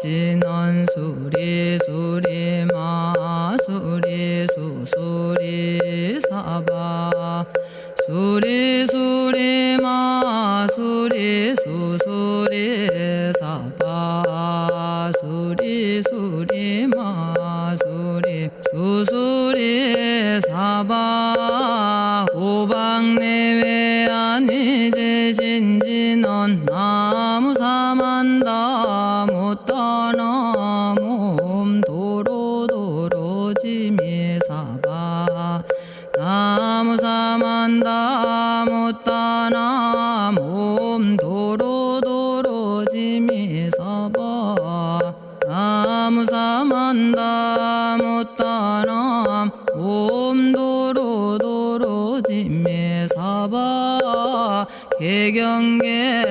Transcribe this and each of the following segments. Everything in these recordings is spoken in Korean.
만겁진언 수리수리마 수리수수리사바 수리수리마 수리수수리사바 수리수리마 수리수수리사바 오방내외 아니제신진언 나무사만다 못다나 몸도로도로지미사바 나무사만다 못다나 몸도로도로지미사바 나무사만다 못다나 몸도로도로지미사바 개경계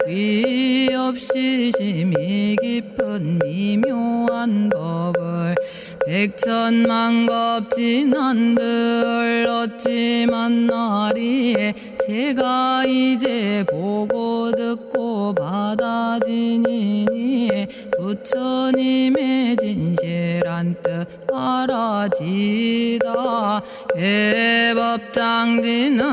위없이 심히 깊은 미묘한 법을 백천만겁진한들 어찌 만나리 제가 이제 보고 듣고 받아지니니 부처님의 진실한 뜻 알아지다 해법장지는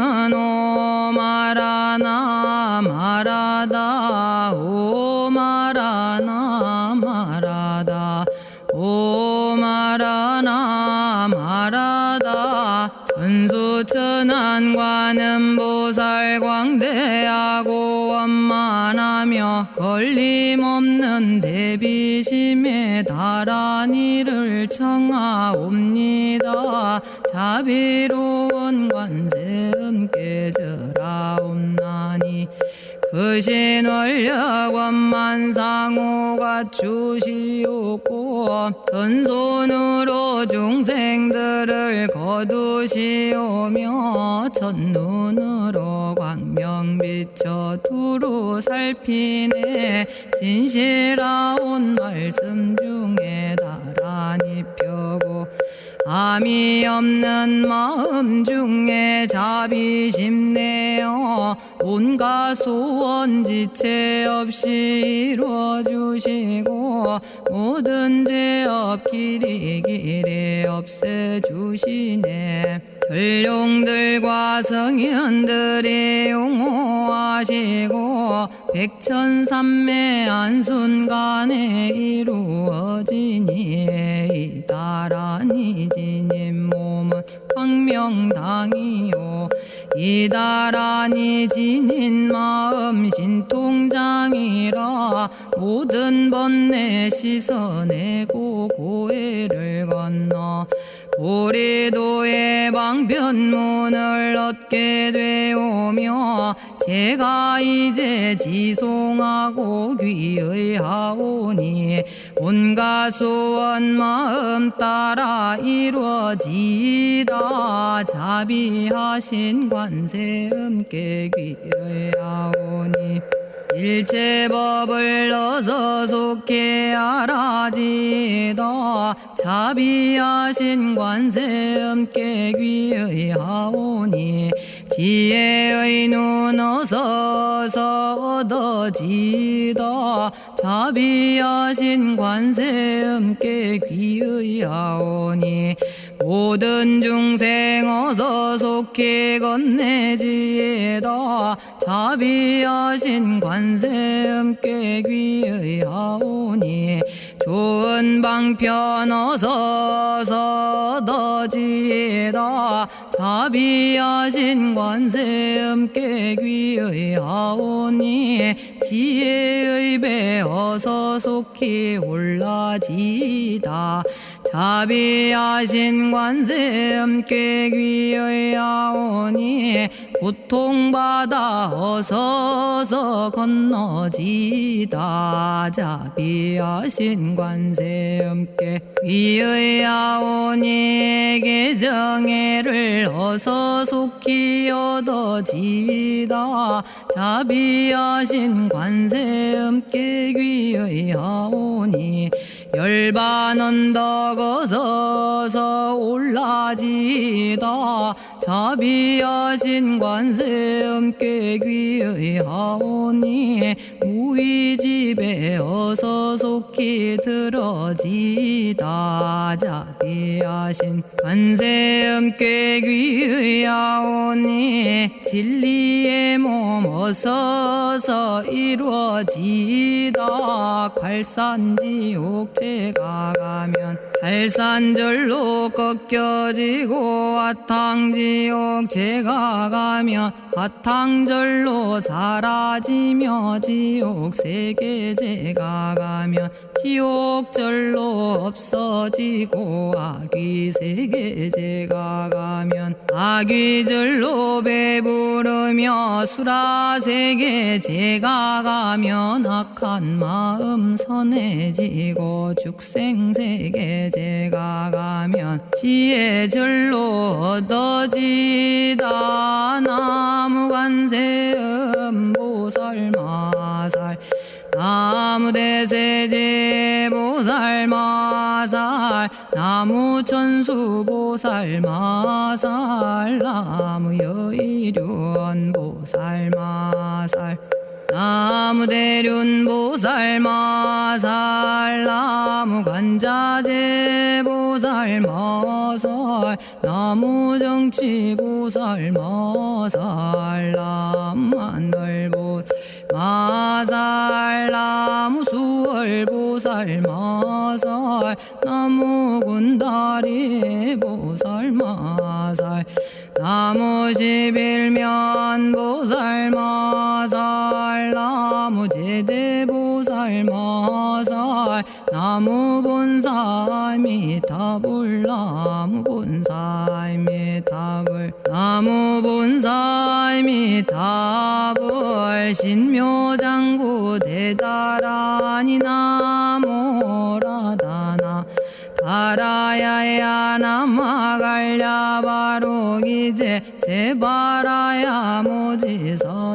오마라나 말하다 오마라나 말하다 오마라나 말하다 천수천안관음 보살 광대하고 원만하며 걸림없는 대비심에 달한 이를 청하옵니다. 자비로운 관세음께 절하옵나니 그신원력 원만상호가 주시옵고 전손으로 중생들을 거두시오며 첫눈으로 광명 비춰 두루 살피네 진실하온 말씀 중에 나란히 펴고 암이 없는 마음 중에 자비심 내어 온갖 소원 지체 없이 이루어주시고 모든 죄업 길이길이 없애주시네 전룡들과 성현들이 용호하시고 백천삼매 한순간에 이루어지니 이다라니 지님 몸은 광명당이요 이다라니 지닌 마음 신통장이라 모든 번뇌 씻어내고 고해를 건너 보리도의 방편문을 얻게 되오며 제가 이제 지송하고 귀의하오니 온갖 소원 마음 따라 이루어지다 자비하신 관세음께 귀의하오니 일체법을 어서 속히 알아지다 자비하신 관세음께 귀의하오니 지혜의 눈 어서 얻어지다 자비하신 관세음께 귀의하오니 모든 중생 어서 속히 건네지다 자비하신 관세음께 귀의하오니 좋은 방편 어서 얻어지다 자비하신 관세음께 귀의하오니 지혜의 배 어서 속히 올라지다 자비하신 관세음께 귀의하오니 고통받아 어서서 건너지다 자비하신 관세음께 귀의하오니 개정애를 어서 속히 얻어지다 자비하신 관세음께 귀의하오니 열반 언덕 어서서 올라지다 자비하신 관세음께 귀의하오니 무의집에 어서 속히 들어지다. 자비하신 관세음께 귀의하오니 진리의 몸 어서서 이루어지다. 갈산지옥 제가 가면 갈산절로 꺾여지고 화탕지옥 제가 가면 화탕절로 사라지며 지옥 세계 제가 가면 지옥절로 없어지고 아귀 세계 제가 가면 아귀절로 배부르며 수라 세계 제가 가면 악한 마음 선해지고 죽생 세계 제가 가면 지혜절로 얻어지다. 나무관세음 보살마살 나무대세제 보살마살 나무천수 보살마살 나무여의륜 보살마살 나무대륜 보살마살 나무간자재 보살마살 나무정치 보살마살 나무하늘 보살마살 나무수월 보살마살 나무군다리 보살마살 나무십일면 보살마살 나무제대 보살마살 나무본사미타불 나무본사미타불 나무본사미타불 신묘장구 대다라니 나모라다나 다라야야 남아갈야바로기제 세바라야 모지서다바야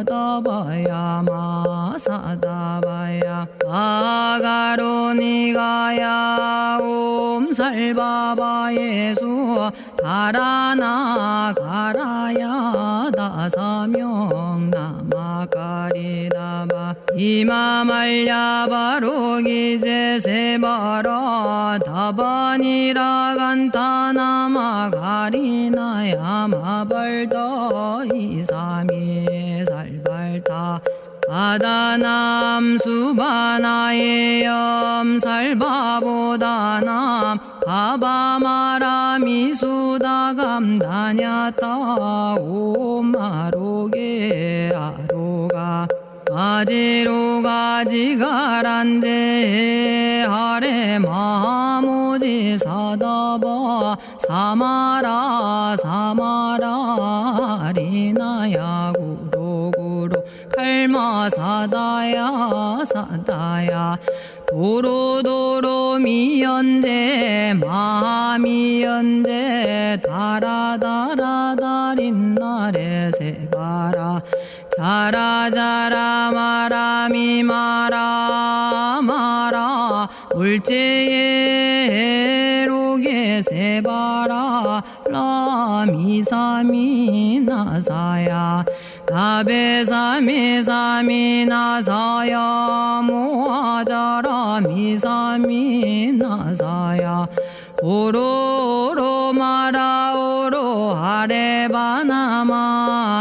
마사다바야 마가로니가야 옴살바바예수 다라나가라야 다사명 나마가리다바 이마말야바로기제 세바라 다바니라간타나마가리나야 마발더 이사미살발타 아다남 수바나의 염살바보다남 바바마라미수다감다냐타 오마로게 아로가 아지로가지가란제 아래 마모지 사다바 사마라 사마라 리나야 구로구로 칼마 사다야 사다야 도로도로 미연제 마미연제 다라다라다린나레 세바라 자라자라 마라미 마라 마라 울제에 로게 세바라 라미사미 나사야 나베사미사미 나사야 모아자라 미사미 나사야 오로로 마라오로 아레바나마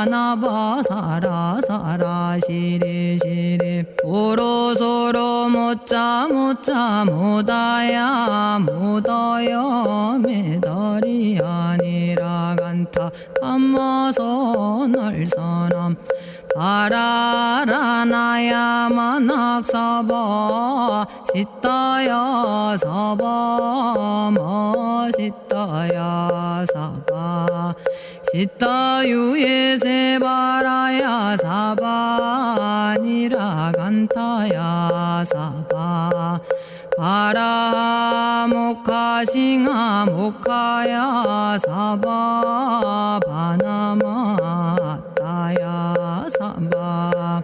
나바사라 사라 시리 시리 오로소로 못자 못자 못다야 못다야 메달이 아니라 간타 감마서 날선함 바라라나야 만학사바 시타야 사바 마시타야 사바 시타유에 세바라야 사바니라 간타야 사바 바라 모카싱아 모카야 사바 바나마 따야 사바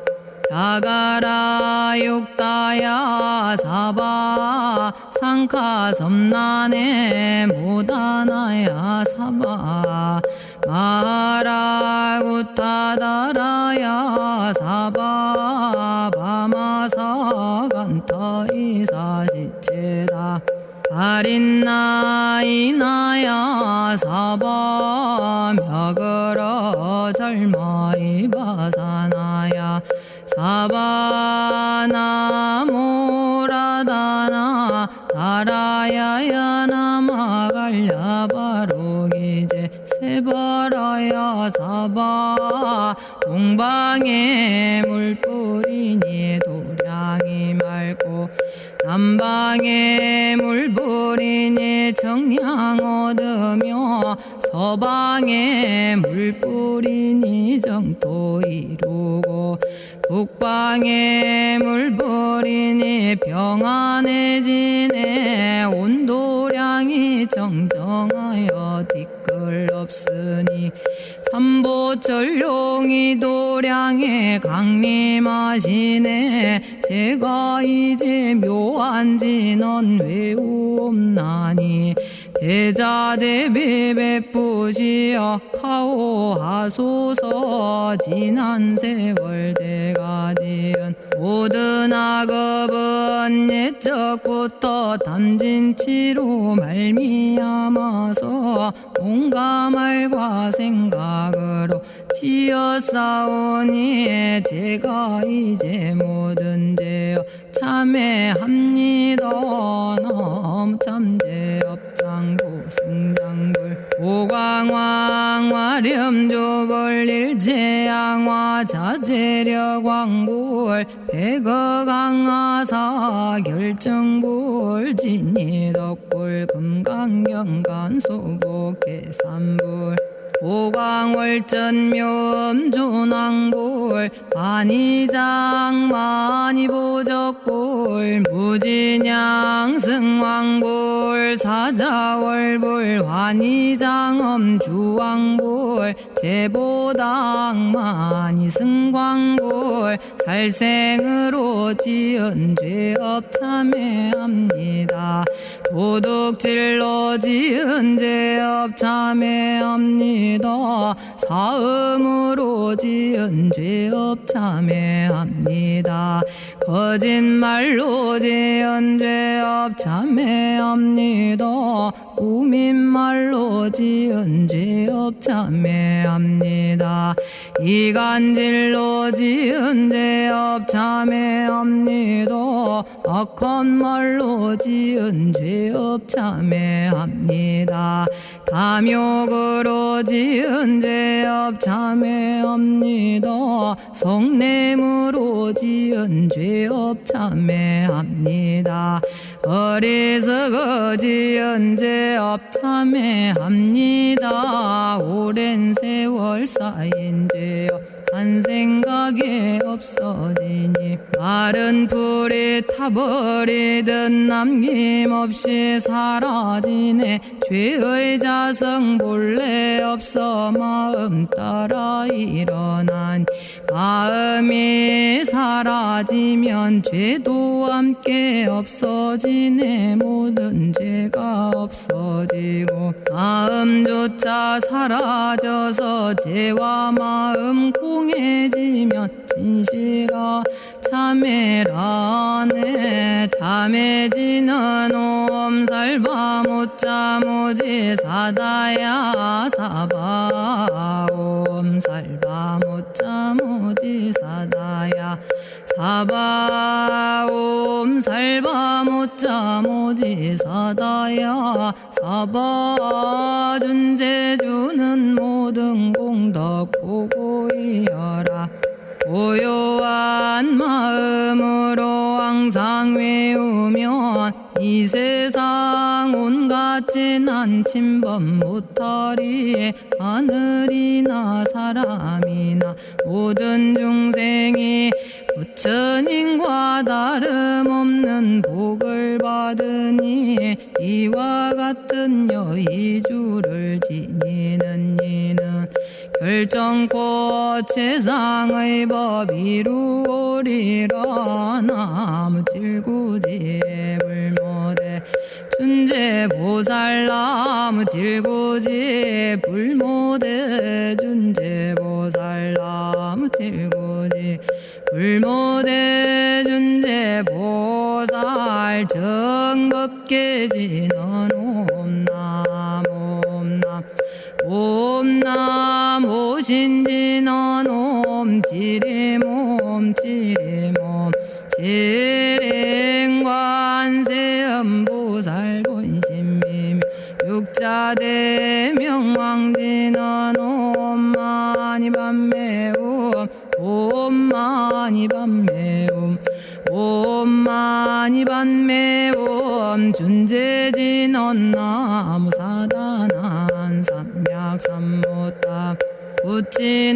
자가라 육다야 사바 상카 섬나네 모다나야 사바 마라구타다라야 사바 바마사간타 이사지체다 아린나이나야 사바 며그러 절마이바사나야 사바나모라다나 다라야야 나마갈야바로기제 세바라야 사바 동방에 물뿌리니 도량이 맑고 남방에 물뿌리니 정량 얻으며 서방에 물뿌리니 정토 이루고 북방에 물뿌리니 평안해지네 온도량이 정정하여 뒤끌 없으니 삼보철룡이 도량에 강림하시네 제가 이제 묘한 진언 외우옵나니 대자대비 베푸시어 카오하소서 지난 세월 제가 지은 모든 악업은 옛적부터 탐진치로 말미암아서 온갖 말과 생각으로 지었사오니 제가 이제 모든 죄여 참회합니다. 너무 참죄업장고 승장불 오광왕 화렴조벌 일제양화 자재력왕불 백어강하사 결정불 진이덕불 금강경간 소복계산불 오광월전묘음존왕불 만이장 만이보적불 무진양승왕불 사자월불 환희장엄주왕불 제보당 만이승광불 살생으로 지은 죄업 참회합니다. 도둑질로 지은 죄업 참회합니다. 사음으로 지은 죄업 참회합니다. 거짓말로 지은 죄업 참회합니다. 꾸민말로 지은 죄업 참회합니다. 이간질로 지은 죄업 참회합니다. 악한 말로 지은 죄업 참회합니다. 탐욕으로 지은 죄업 참회합니다. 성냄으로 지은 죄업 참회합니다. 어리석어 지은 죄업 참회합니다. 오랜 세월 쌓인 죄업 한 생각에 없어지니 마른 풀이 타버리듯 남김없이 사라지네. 죄의 자성 본래 없어 마음 따라 일어나니 마음이 사라지면 죄도 함께 없어지네. 모든 죄가 없어지고 마음조차 사라져서 죄와 마음 공해지면 진실아 참회라네. 참해지는 옴살바 못자모지 사다야 사바 옴살바 못자모지 사다야 사바 옴살바 못자모지 사다야 사바 준재주는 모든 공덕 보고이여라. 고요한 마음으로 항상 외우면 이 세상 온갖 진한 침범 못하리. 하늘이나 사람이나 모든 중생이 부처님과 다름없는 복을 받으니 이와 같은 여의주를 지니는 이는 결정코 최상의 법 이루오리라. 나무질구지에 불모대 준재보살 나무질구지에 불모대 정법계지는 옴남 옴남 오신지는 옴지리몸 지랭관세음보살 본심미묘 육자대명왕지는 옴마니밤매옴 옴마니밤매옴 옴마니밤매옴 준재진언 나무사단한 삼약삼무타 우치남다냐타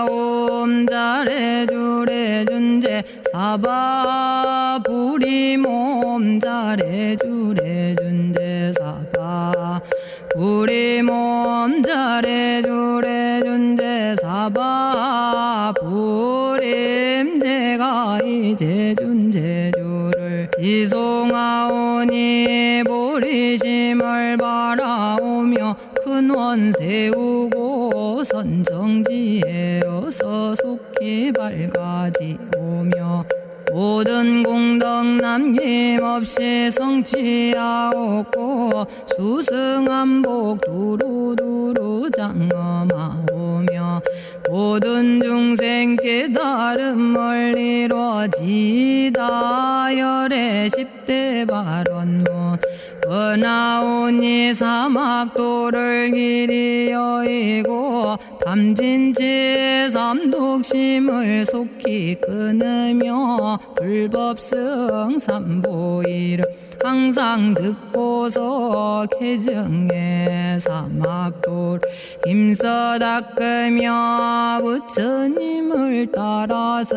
옴자레주레준제 사바부리몸 자레주레준제 사바 부리몸 자레주레준제 사바 부림제가 이제 준제주를 지송하오니 보리심을 바라오며 큰원 세우고 선정지에 어서 속히 밝아지오며 모든 공덕 남김없이 성취하옵고 수승한복 두루두루 장엄하오며 모든 중생 깨달음을 이루어지다 열의 10대 발원문 은하오니 사막도를 길이 여의고 담진치 삼독심을 속히 끊으며 불법승 삼보이를 항상 듣고서 개정해 사막도를 힘써 닦으며 부처님을 따라서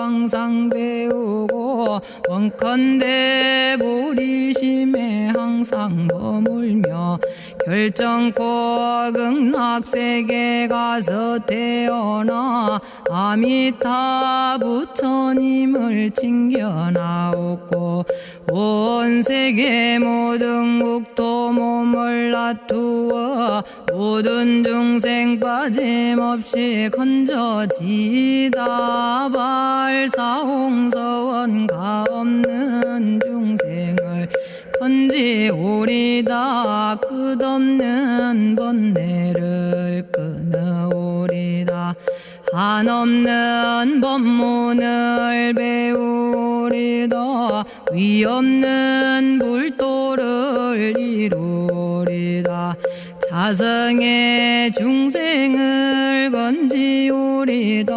항상 배우고 원컨대 보리심에 항상 머물며 결정코 극락세계 가서 태어나 아미타 부처님을 징견하옵고 온 세계 모든 국토 몸을 놔두어 모든 중생 빠짐없이 건져지다 발사홍서원 가없는 중생을 건지오리다 끝없는 번뇌를 끊어오리다 한없는 법문을 배우리다 위없는 불도를 이루리다 자성의 중생을 건지오리다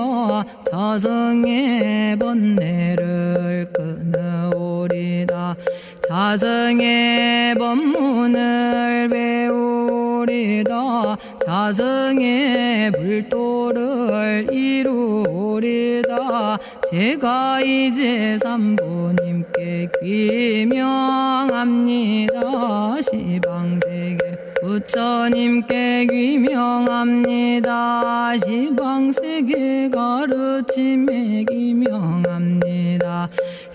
자성의 번뇌를 끊어오리다 자성의 법문을 배우리다 자성의 불도를 이루리다 제가 이제 삼부님께 귀명합니다 시방세계 부처님께 귀명합니다 시방세계 가르침에 귀명합니다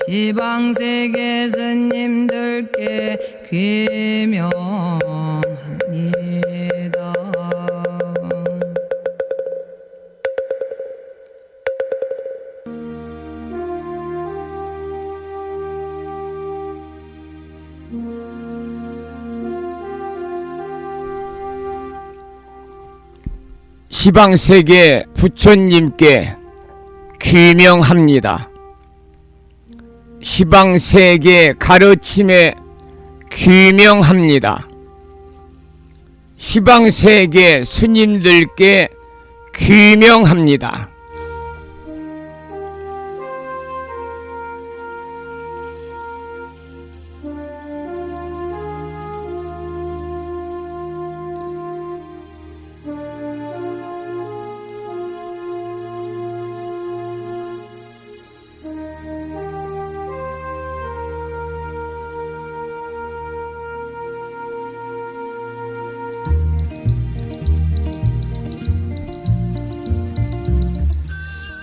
시방세계 스님들께 귀명합니다. 시방세계 부처님께 귀명합니다. 시방세계 가르침에 귀명합니다. 시방세계 스님들께 귀명합니다.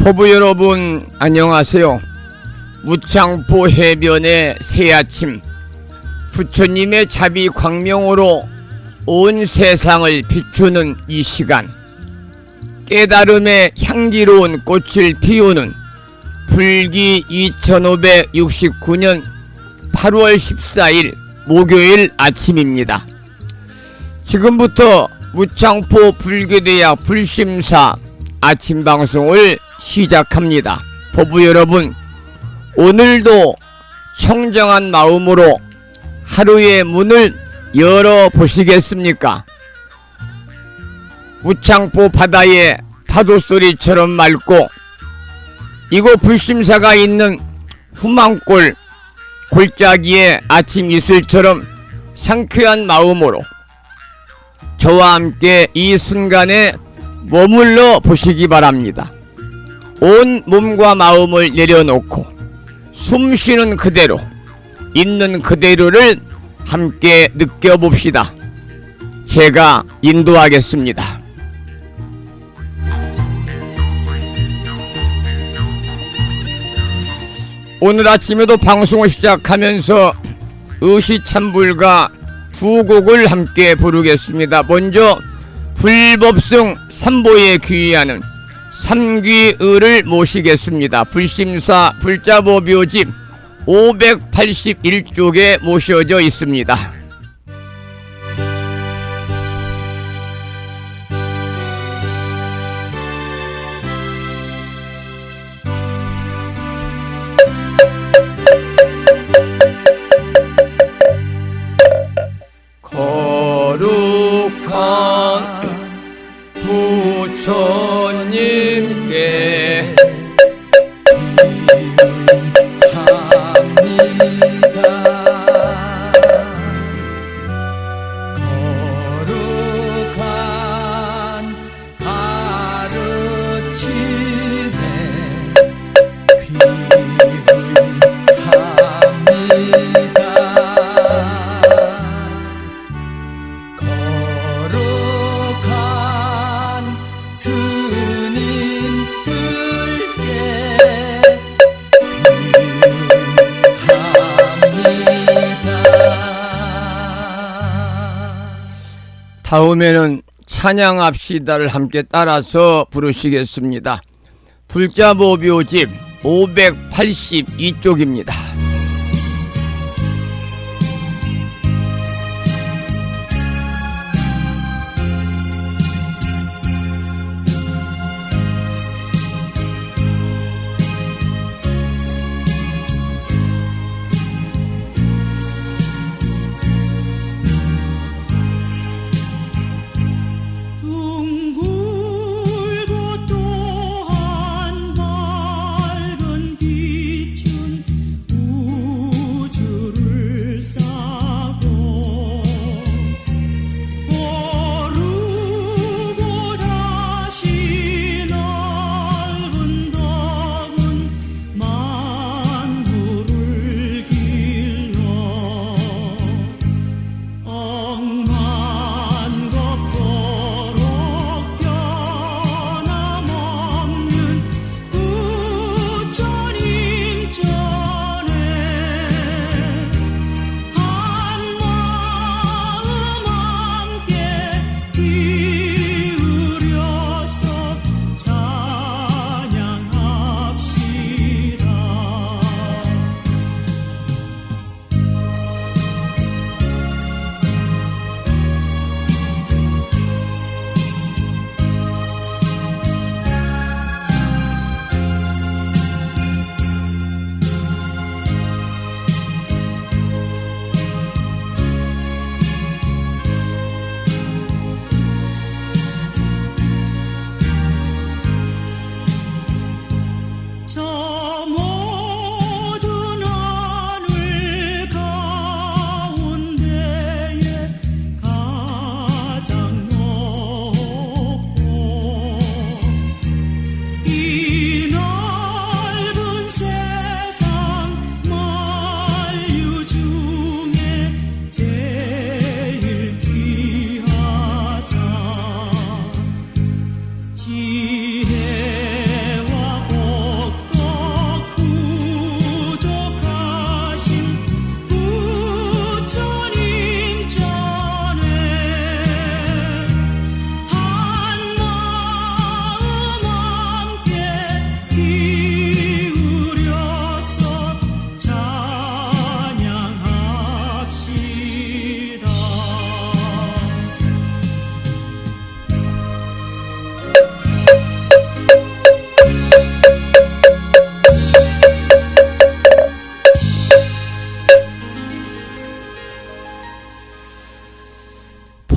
포부 여러분 안녕하세요. 무창포 해변의 새아침 부처님의 자비 광명으로 온 세상을 비추는 이 시간 깨달음의 향기로운 꽃을 피우는 불기 2569년 8월 14일 목요일 아침입니다. 지금부터 무창포 불교대학 불심사 아침 방송을 시작합니다. 법부 여러분, 오늘도 청정한 마음으로 하루의 문을 열어보시겠습니까? 무창포 바다의 파도소리처럼 맑고 이곳 불심사가 있는 후망골 골짜기의 아침 이슬처럼 상쾌한 마음으로 저와 함께 이 순간에 머물러 보시기 바랍니다. 온 몸과 마음을 내려놓고 숨 쉬는 그대로, 있는 그대로를 함께 느껴봅시다. 제가 인도하겠습니다. 오늘 아침에도 방송을 시작하면서 의시찬불가 두 곡을 함께 부르겠습니다. 먼저 불법승 삼보에 귀의하는 삼귀의를 모시겠습니다. 불심사 불자보묘집 581쪽에 모셔져 있습니다. 거룩한 부처님께 합니다. 거룩한 가르침에 귀의합니다. 거룩한 스님들께 귀의합니다. 다음에는 찬양합시다를 함께 따라서 부르시겠습니다. 불자보묘집 582쪽입니다. 둥글고 또한 밝은 빛은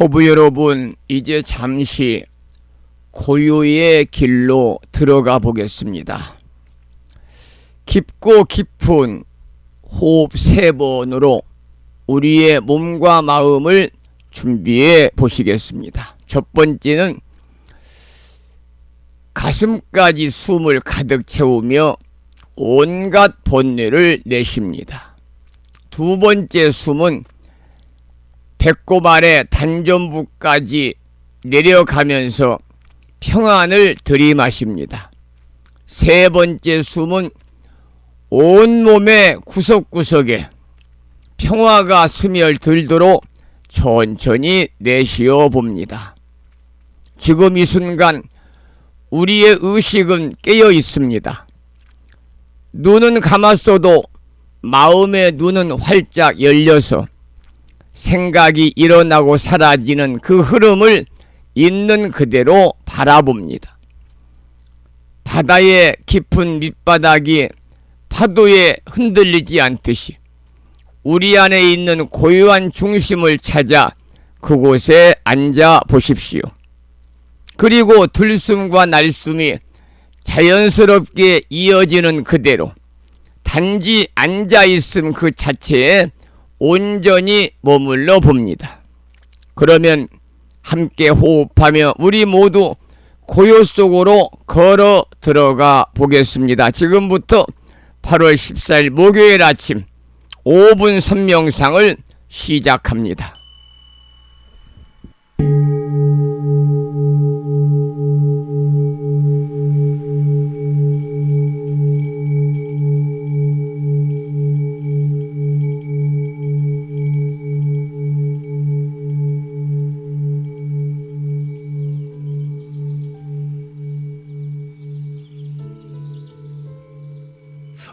포부 여러분, 이제 잠시 고요의 길로 들어가 보겠습니다. 깊고 깊은 호흡 3번으로 우리의 몸과 마음을 준비해 보시겠습니다. 첫 번째는 가슴까지 숨을 가득 채우며 온갖 번뇌를 내쉽니다. 두 번째 숨은 배꼽 아래 단전부까지 내려가면서 평안을 들이마십니다. 세 번째 숨은 온몸의 구석구석에 평화가 스며들도록 천천히 내쉬어 봅니다. 지금 이 순간 우리의 의식은 깨어 있습니다. 눈은 감았어도 마음의 눈은 활짝 열려서 생각이 일어나고 사라지는 그 흐름을 있는 그대로 바라봅니다. 바다의 깊은 밑바닥이 파도에 흔들리지 않듯이 우리 안에 있는 고요한 중심을 찾아 그곳에 앉아 보십시오. 그리고 들숨과 날숨이 자연스럽게 이어지는 그대로 단지 앉아있음 그 자체에 온전히 머물러 봅니다. 그러면 함께 호흡하며 우리 모두 고요 속으로 걸어 들어가 보겠습니다. 지금부터 8월 14일 목요일 아침 5분 선명상을 시작합니다.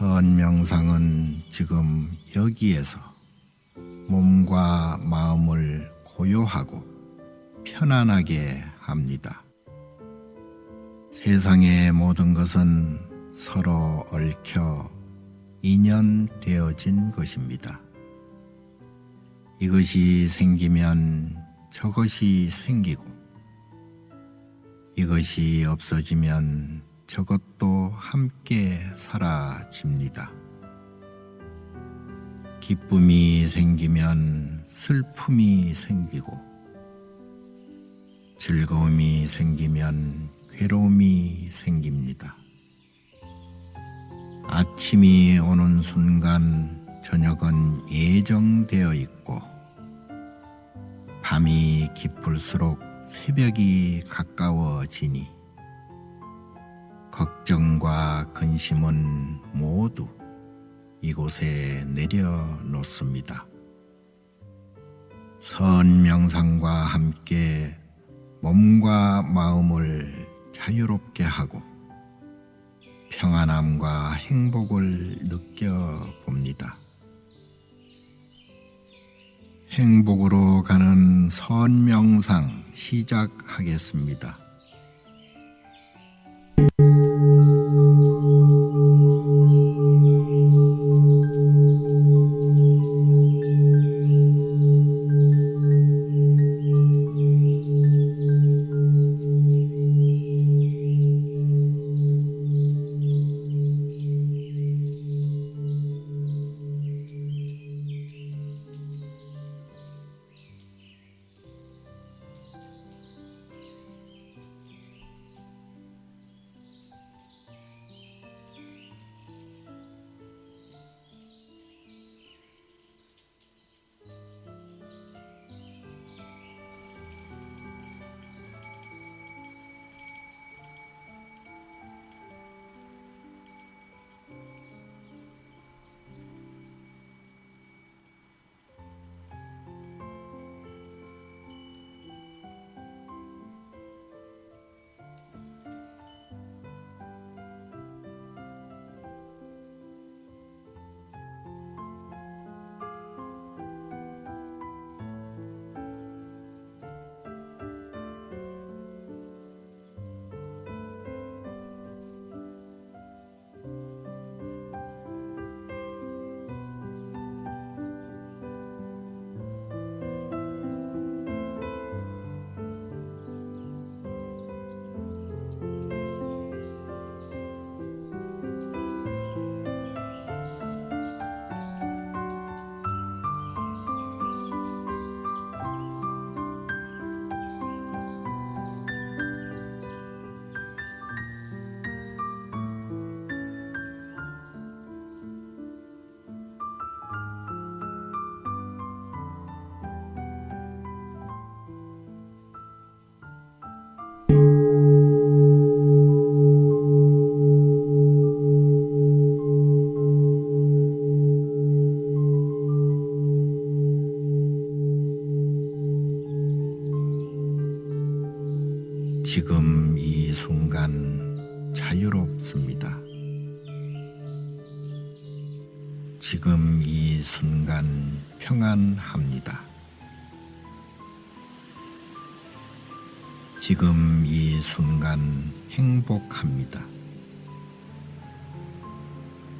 선명상은 지금 여기에서 몸과 마음을 고요하고 편안하게 합니다. 세상의 모든 것은 서로 얽혀 인연되어진 것입니다. 이것이 생기면 저것이 생기고, 이것이 없어지면 저것도 함께 사라집니다. 기쁨이 생기면 슬픔이 생기고, 즐거움이 생기면 괴로움이 생깁니다. 아침이 오는 순간 저녁은 예정되어 있고, 밤이 깊을수록 새벽이 가까워지니 걱정과 근심은 모두 이곳에 내려놓습니다. 선명상과 함께 몸과 마음을 자유롭게 하고 평안함과 행복을 느껴봅니다. 행복으로 가는 선명상 시작하겠습니다. 지금 이 순간 자유롭습니다. 지금 이 순간 평안합니다. 지금 이 순간 행복합니다.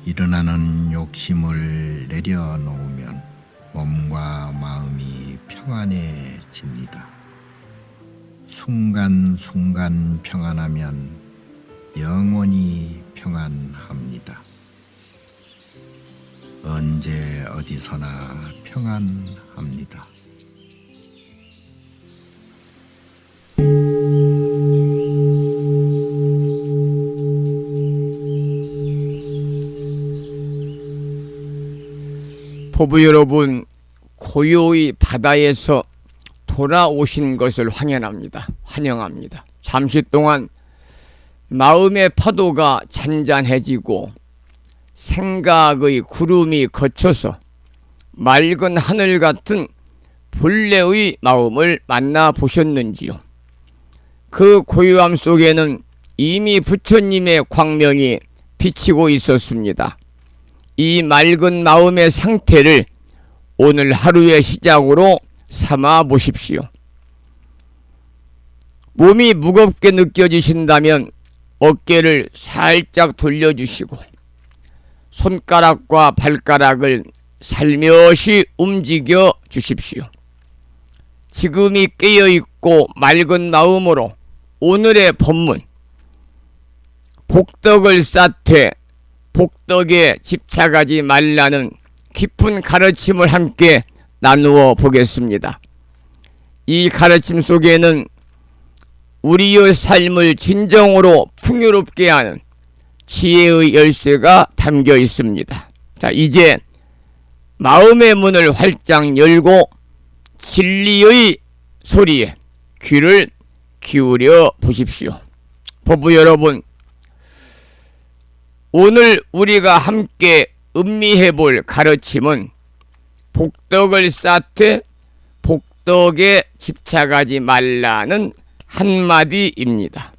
일어나는 욕심을 내려놓으면 몸과 마음이 평안해집니다. 순간순간 평안하면 영원히 평안합니다. 언제 어디서나 평안합니다. 포부 여러분, 고요히 바다에서 돌아오신 것을 환영합니다. 잠시 동안 마음의 파도가 잔잔해지고 생각의 구름이 거쳐서 맑은 하늘 같은 본래의 마음을 만나보셨는지요? 그 고요함 속에는 이미 부처님의 광명이 비치고 있었습니다. 이 맑은 마음의 상태를 오늘 하루의 시작으로 삼아 보십시오. 몸이 무겁게 느껴지신다면 어깨를 살짝 돌려주시고 손가락과 발가락을 살며시 움직여 주십시오. 지금이 깨어있고 맑은 마음으로 오늘의 법문 복덕을 쌓되 복덕에 집착하지 말라는 깊은 가르침을 함께 나누어 보겠습니다. 이 가르침 속에는 우리의 삶을 진정으로 풍요롭게 하는 지혜의 열쇠가 담겨 있습니다. 자, 이제 마음의 문을 활짝 열고 진리의 소리에 귀를 기울여 보십시오. 법부 여러분, 오늘 우리가 함께 음미해 볼 가르침은 복덕을 쌓되 복덕에 집착하지 말라는 한마디입니다.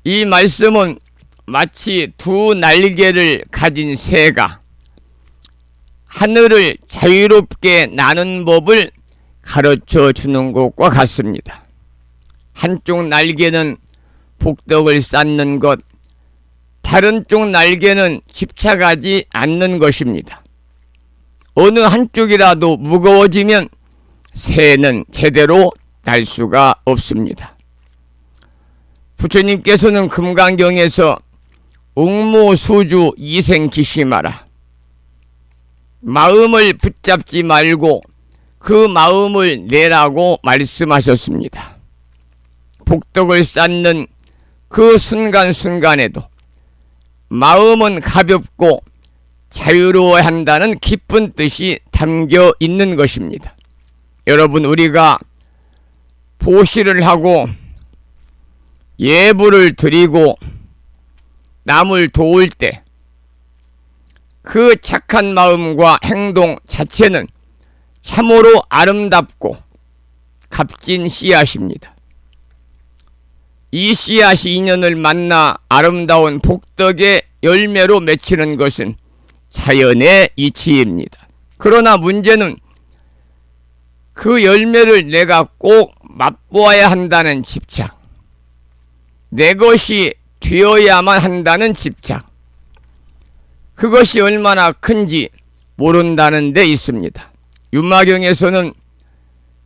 이 말씀은 마치 두 날개를 가진 새가 하늘을 자유롭게 나는 법을 가르쳐 주는 것과 같습니다. 한쪽 날개는 복덕을 쌓는 것, 다른 쪽 날개는 집착하지 않는 것입니다. 어느 한쪽이라도 무거워지면 새는 제대로 날 수가 없습니다. 부처님께서는 금강경에서 웅무수주 이생기심하라, 마음을 붙잡지 말고 그 마음을 내라고 말씀하셨습니다. 복덕을 쌓는 그 순간순간에도 마음은 가볍고 자유로워야 한다는 깊은 뜻이 담겨 있는 것입니다. 여러분, 우리가 보시를 하고 예불을 드리고 남을 도울 때 그 착한 마음과 행동 자체는 참으로 아름답고 값진 씨앗입니다. 이 씨앗이 인연을 만나 아름다운 복덕의 열매로 맺히는 것은 자연의 이치입니다. 그러나 문제는 그 열매를 내가 꼭 맛보아야 한다는 집착, 내 것이 되어야만 한다는 집착, 그것이 얼마나 큰지 모른다는 데 있습니다. 유마경에서는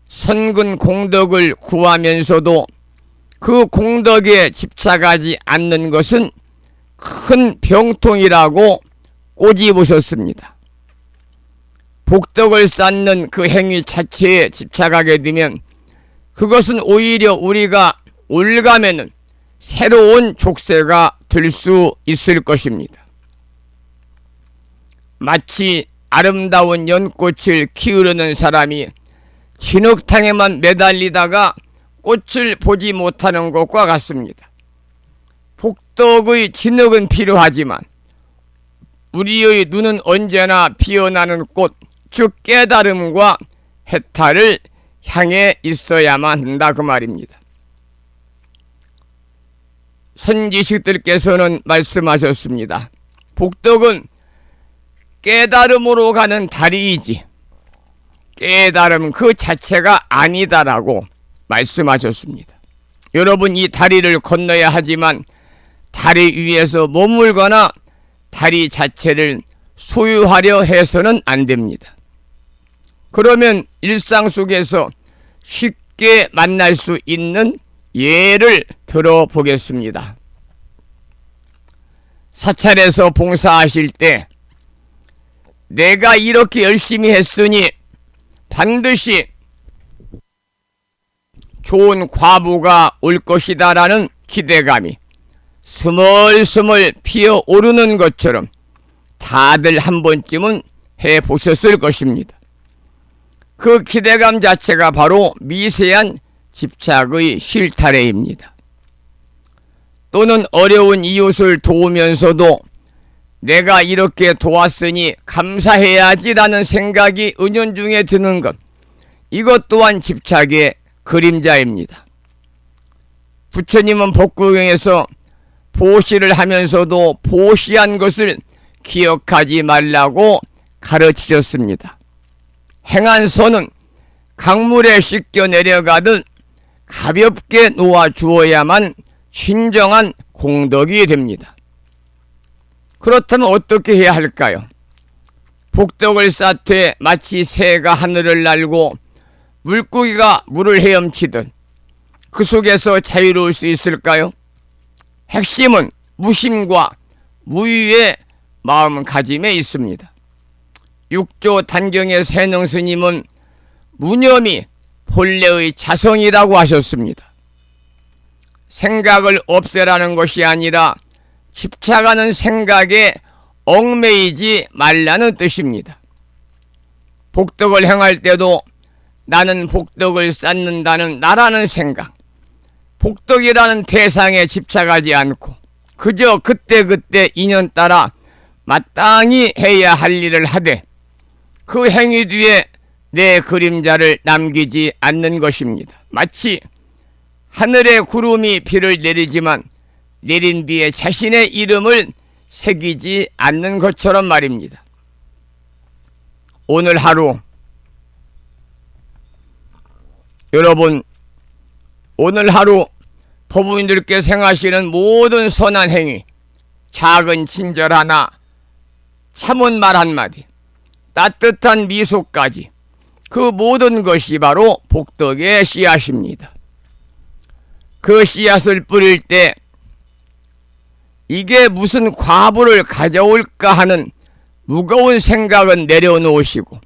선근 공덕을 구하면서도 그 공덕에 집착하지 않는 것은 큰 병통이라고 꼬집으셨습니다. 복덕을 쌓는 그 행위 자체에 집착하게 되면 그것은 오히려 우리가 올가매는 새로운 족쇄가 될 수 있을 것입니다. 마치 아름다운 연꽃을 키우려는 사람이 진흙탕에만 매달리다가 꽃을 보지 못하는 것과 같습니다. 복덕의 진흙은 필요하지만 우리의 눈은 언제나 피어나는 꽃, 즉 깨달음과 해탈을 향해 있어야만 한다 그 말입니다. 선지식들께서는 말씀하셨습니다. 복덕은 깨달음으로 가는 다리이지 깨달음 그 자체가 아니다라고 말씀하셨습니다. 여러분, 이 다리를 건너야 하지만 다리 위에서 머물거나 다리 자체를 소유하려 해서는 안 됩니다. 그러면 일상 속에서 쉽게 만날 수 있는 예를 들어보겠습니다. 사찰에서 봉사하실 때 내가 이렇게 열심히 했으니 반드시 좋은 과부가 올 것이다 라는 기대감이 스멀스멀 피어오르는 것처럼 다들 한 번쯤은 해보셨을 것입니다. 그 기대감 자체가 바로 미세한 집착의 실타래입니다. 또는 어려운 이웃을 도우면서도 내가 이렇게 도왔으니 감사해야지라는 생각이 은연중에 드는 것, 이것 또한 집착의 그림자입니다. 부처님은 법구경에서 보시를 하면서도 보시한 것을 기억하지 말라고 가르치셨습니다. 행한 선은 강물에 씻겨 내려가듯 가볍게 놓아 주어야만 진정한 공덕이 됩니다. 그렇다면 어떻게 해야 할까요? 복덕을 쌓되 마치 새가 하늘을 날고 물고기가 물을 헤엄치듯 그 속에서 자유로울 수 있을까요? 핵심은 무심과 무유의 마음가짐에 있습니다. 육조 단경의 세능 스님은 무념이 본래의 자성이라고 하셨습니다. 생각을 없애라는 것이 아니라 집착하는 생각에 얽매이지 말라는 뜻입니다. 복덕을 행할 때도 나는 복덕을 쌓는다는 나라는 생각, 복덕이라는 대상에 집착하지 않고 그저 그때그때 인연 따라 마땅히 해야 할 일을 하되 그 행위 뒤에 내 그림자를 남기지 않는 것입니다. 마치 하늘에 구름이 비를 내리지만 내린 비에 자신의 이름을 새기지 않는 것처럼 말입니다. 오늘 하루 여러분, 오늘 하루 법부인들께 행하시는 모든 선한 행위, 작은 친절 하나, 참은 말 한마디, 따뜻한 미소까지 그 모든 것이 바로 복덕의 씨앗입니다. 그 씨앗을 뿌릴 때 이게 무슨 과부를 가져올까 하는 무거운 생각은 내려놓으시고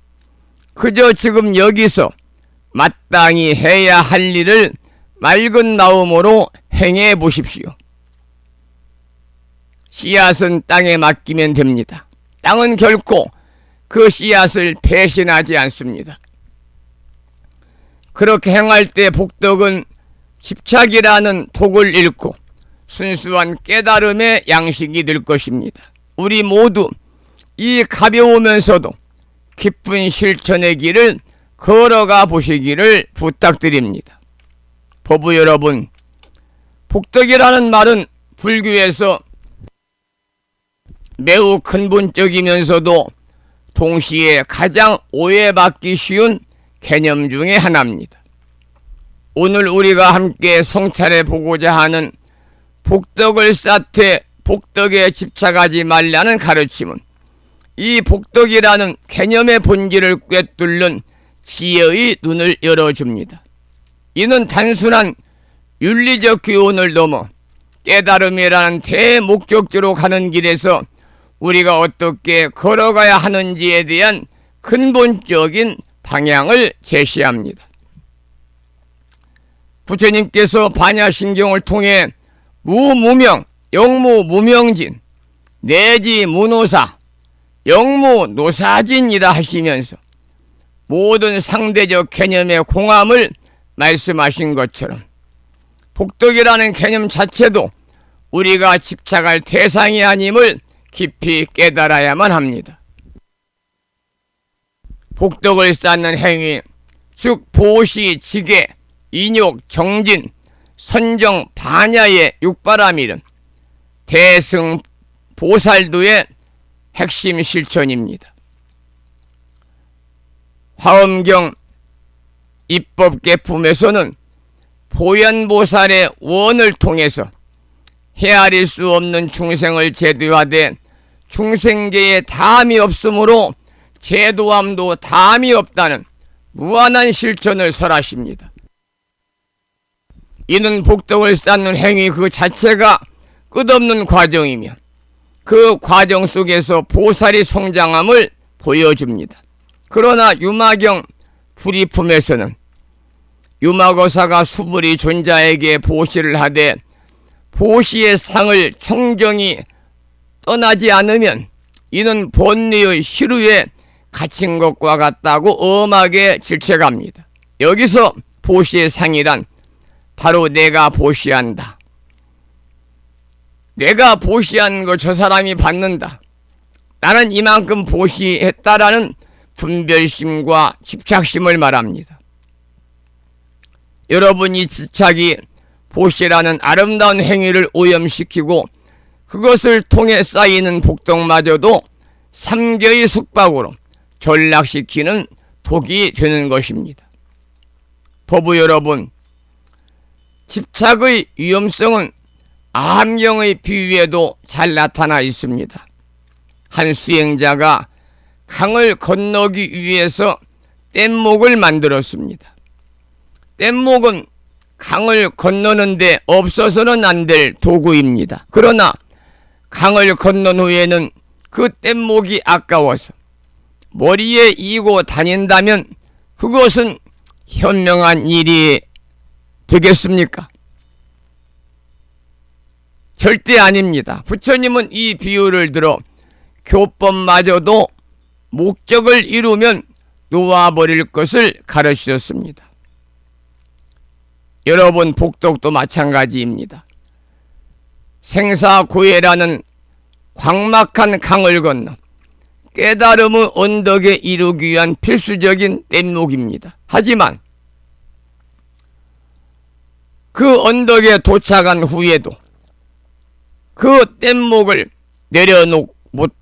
그저 지금 여기서 마땅히 해야 할 일을 맑은 마음으로 행해 보십시오. 씨앗은 땅에 맡기면 됩니다. 땅은 결코 그 씨앗을 배신하지 않습니다. 그렇게 행할 때 복덕은 집착이라는 독을 잃고 순수한 깨달음의 양식이 될 것입니다. 우리 모두 이 가벼우면서도 깊은 실천의 길을 걸어가 보시기를 부탁드립니다. 법부 여러분, 복덕이라는 말은 불교에서 매우 근본적이면서도 동시에 가장 오해받기 쉬운 개념 중에 하나입니다. 오늘 우리가 함께 성찰해 보고자 하는 복덕을 쌓되 복덕에 집착하지 말라는 가르침은 이 복덕이라는 개념의 본질을 꿰뚫는 지혜의 눈을 열어줍니다. 이는 단순한 윤리적 교훈을 넘어 깨달음이라는 대목적지로 가는 길에서 우리가 어떻게 걸어가야 하는지에 대한 근본적인 방향을 제시합니다. 부처님께서 반야신경을 통해 무무명, 영무무명진, 내지무노사, 영무노사진이라 하시면서 모든 상대적 개념의 공함을 말씀하신 것처럼 복덕이라는 개념 자체도 우리가 집착할 대상이 아님을 깊이 깨달아야만 합니다. 복덕을 쌓는 행위, 즉 보시, 지계, 인욕, 정진, 선정, 반야의 육바라밀은 대승 보살도의 핵심 실천입니다. 화엄경 입법계품에서는 보현보살의 원을 통해서 헤아릴 수 없는 중생을 제도하되 중생계에 담이 없으므로 제도함도 담이 없다는 무한한 실천을 설하십니다. 이는 복덕을 쌓는 행위 그 자체가 끝없는 과정이며 그 과정 속에서 보살이 성장함을 보여줍니다. 그러나 유마경 불이품에서는 유마거사가 수불이 존자에게 보시를 하되 보시의 상을 청정히 떠나지 않으면 이는 본리의 시루에 갇힌 것과 같다고 엄하게 질책합니다. 여기서 보시의 상이란 바로 내가 보시한다. 내가 보시한 거 저 사람이 받는다. 나는 이만큼 보시했다라는 분별심과 집착심을 말합니다. 여러분, 이 집착이 보시라는 아름다운 행위를 오염시키고 그것을 통해 쌓이는 복덕마저도 삼계의 숙박으로 전락시키는 독이 되는 것입니다. 법부 여러분, 집착의 위험성은 암경의 비유에도 잘 나타나 있습니다. 한 수행자가 강을 건너기 위해서 뗏목을 만들었습니다. 뗏목은 강을 건너는데 없어서는 안 될 도구입니다. 그러나 강을 건넌 후에는 그 뗏목이 아까워서 머리에 이고 다닌다면 그것은 현명한 일이 되겠습니까? 절대 아닙니다. 부처님은 이 비유를 들어 교법마저도 목적을 이루면 놓아버릴 것을 가르치셨습니다. 여러분, 복덕도 마찬가지입니다. 생사고해라는 광막한 강을 건너 깨달음의 언덕에 이르기 위한 필수적인 뗏목입니다. 하지만 그 언덕에 도착한 후에도 그 뗏목을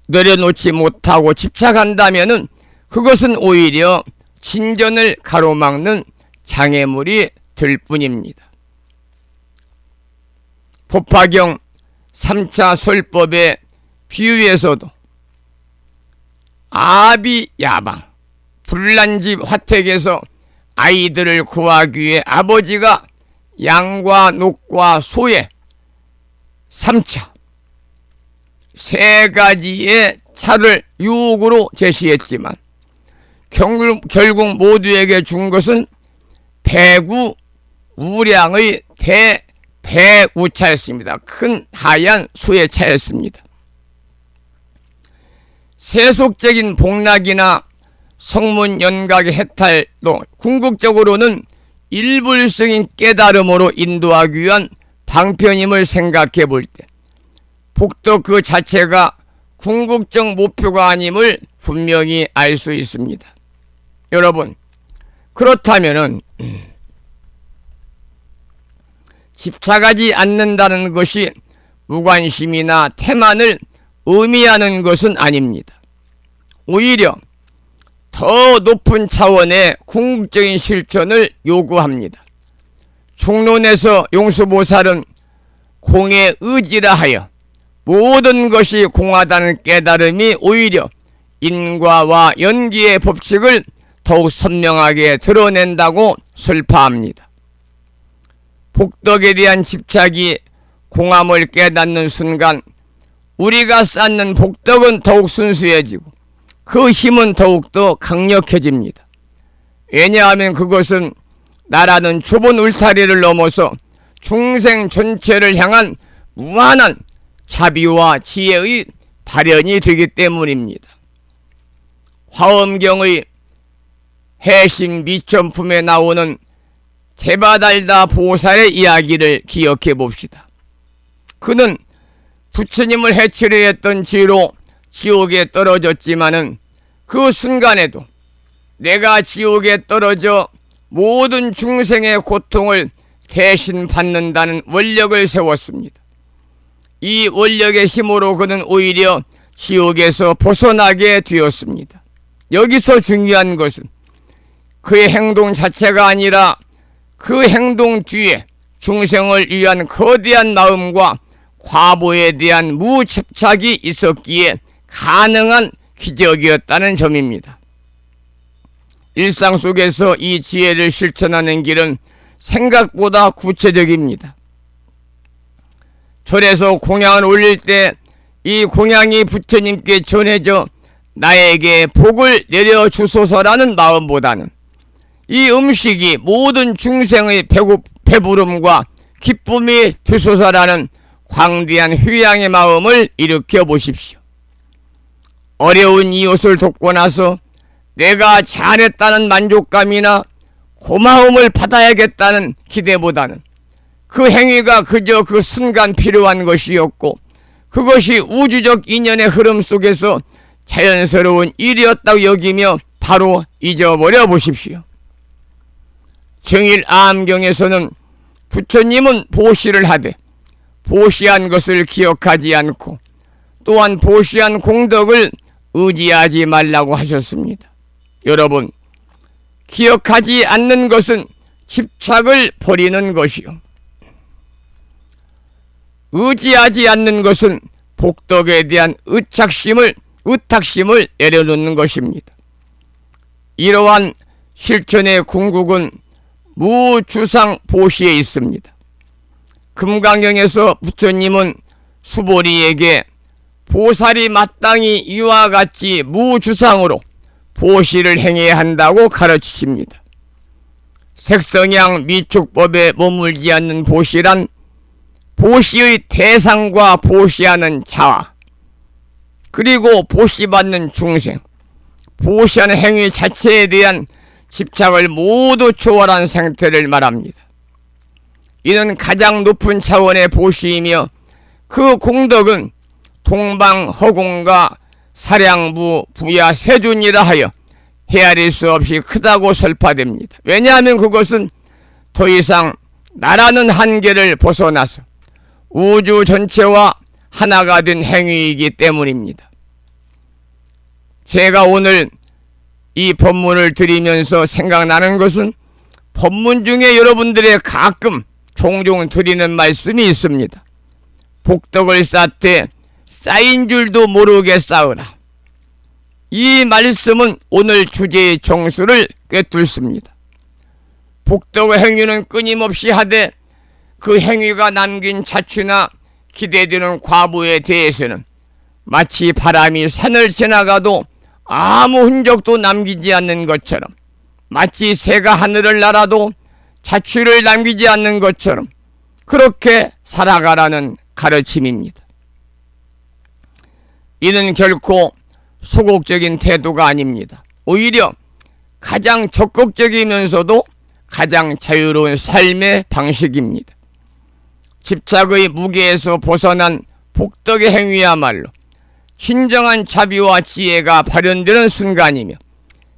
내려놓지 못하고 집착한다면은 그것은 오히려 진전을 가로막는 장애물이 될 뿐입니다. 법화경 3차 설법의 비유에서도 아비야방 불난집 화택에서 아이들을 구하기 위해 아버지가 양과 녹과 소의 3차 세 가지의 차를 유혹으로 제시했지만 결국 모두에게 준 것은 배구 우량의 대배우차였습니다. 큰 하얀 소의 차였습니다. 세속적인 복락이나 성문 연각의 해탈도 궁극적으로는 일불성인 깨달음으로 인도하기 위한 방편임을 생각해 볼 때 복덕 그 자체가 궁극적 목표가 아님을 분명히 알 수 있습니다. 여러분, 그렇다면은 집착하지 않는다는 것이 무관심이나 태만을 의미하는 것은 아닙니다. 오히려 더 높은 차원의 궁극적인 실천을 요구합니다. 중론에서 용수보살은 공의 의지라 하여 모든 것이 공하다는 깨달음이 오히려 인과와 연기의 법칙을 더욱 선명하게 드러낸다고 설파합니다. 복덕에 대한 집착이 공함을 깨닫는 순간 우리가 쌓는 복덕은 더욱 순수해지고 그 힘은 더욱더 강력해집니다. 왜냐하면 그것은 나라는 좁은 울타리를 넘어서 중생 전체를 향한 무한한 자비와 지혜의 발현이 되기 때문입니다. 화엄경의 해심 미천품에 나오는 제바달다 보살의 이야기를 기억해 봅시다. 그는 부처님을 해치려 했던 죄로 지옥에 떨어졌지만은 그 순간에도 내가 지옥에 떨어져 모든 중생의 고통을 대신 받는다는 원력을 세웠습니다. 이 원력의 힘으로 그는 오히려 지옥에서 벗어나게 되었습니다. 여기서 중요한 것은 그의 행동 자체가 아니라 그 행동 뒤에 중생을 위한 거대한 마음과 과보에 대한 무집착이 있었기에 가능한 기적이었다는 점입니다. 일상 속에서 이 지혜를 실천하는 길은 생각보다 구체적입니다. 절에서 공양을 올릴 때 이 공양이 부처님께 전해져 나에게 복을 내려주소서라는 마음보다는 이 음식이 모든 중생의 배부름과 기쁨이 되소서라는 광대한 휴양의 마음을 일으켜 보십시오. 어려운 이웃을 돕고 나서 내가 잘했다는 만족감이나 고마움을 받아야겠다는 기대보다는 그 행위가 그저 그 순간 필요한 것이었고 그것이 우주적 인연의 흐름 속에서 자연스러운 일이었다고 여기며 바로 잊어버려 보십시오. 정일암경에서는 부처님은 보시를 하되 보시한 것을 기억하지 않고 또한 보시한 공덕을 의지하지 말라고 하셨습니다. 여러분, 기억하지 않는 것은 집착을 버리는 것이요, 의지하지 않는 것은 복덕에 대한 의탁심을 내려놓는 것입니다. 이러한 실천의 궁극은 무주상 보시에 있습니다. 금강경에서 부처님은 수보리에게 보살이 마땅히 이와 같이 무주상으로 보시를 행해야 한다고 가르치십니다. 색성향 미축법에 머물지 않는 보시란 보시의 대상과 보시하는 자아, 그리고 보시받는 중생, 보시하는 행위 자체에 대한 집착을 모두 초월한 상태를 말합니다. 이는 가장 높은 차원의 보시이며 그 공덕은 동방 허공과 사량부 부야 세존이라 하여 헤아릴 수 없이 크다고 설파됩니다. 왜냐하면 그것은 더 이상 나라는 한계를 벗어나서 우주 전체와 하나가 된 행위이기 때문입니다. 제가 오늘 이 법문을 드리면서 생각나는 것은 법문 중에 여러분들의 가끔 종종 드리는 말씀이 있습니다. 복덕을 쌓되 쌓인 줄도 모르게 쌓으라. 이 말씀은 오늘 주제의 정수를 꿰뚫습니다. 복덕의 행위는 끊임없이 하되 그 행위가 남긴 자취나 기대되는 과보에 대해서는 마치 바람이 산을 지나가도 아무 흔적도 남기지 않는 것처럼, 마치 새가 하늘을 날아도 자취를 남기지 않는 것처럼 그렇게 살아가라는 가르침입니다. 이는 결코 소극적인 태도가 아닙니다. 오히려 가장 적극적이면서도 가장 자유로운 삶의 방식입니다. 집착의 무게에서 벗어난 복덕의 행위야말로 진정한 자비와 지혜가 발현되는 순간이며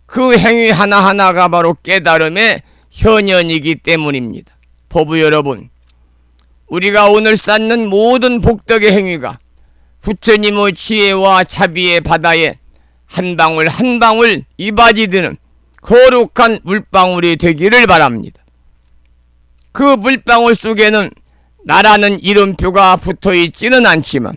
그 행위 하나하나가 바로 깨달음의 현현이기 때문입니다. 법부 여러분, 우리가 오늘 쌓는 모든 복덕의 행위가 부처님의 지혜와 자비의 바다에 한 방울 한 방울 이바지드는 거룩한 물방울이 되기를 바랍니다. 그 물방울 속에는 나라는 이름표가 붙어있지는 않지만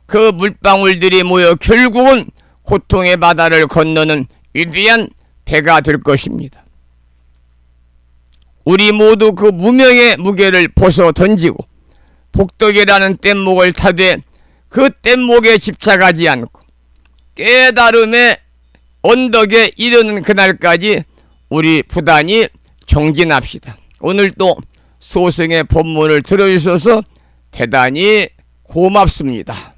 그 물방울들이 모여 결국은 고통의 바다를 건너는 위대한 배가 될 것입니다. 우리 모두 그 무명의 무게를 벗어 던지고 복덕이라는 뗏목을 타되 그 뗏목에 집착하지 않고 깨달음의 언덕에 이르는 그날까지 우리 부단히 정진합시다. 오늘 또 소승의 법문을 들어주셔서 대단히 고맙습니다.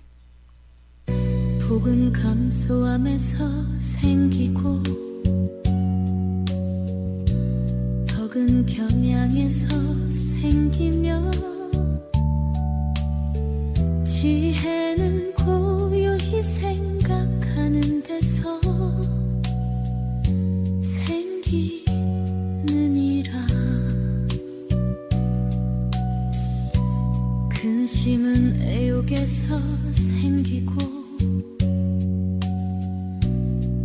복은 감소함에서 생기고 덕은 겸양에서 생기며 지혜는 고요히 생각하는 데서 생기느니 생기고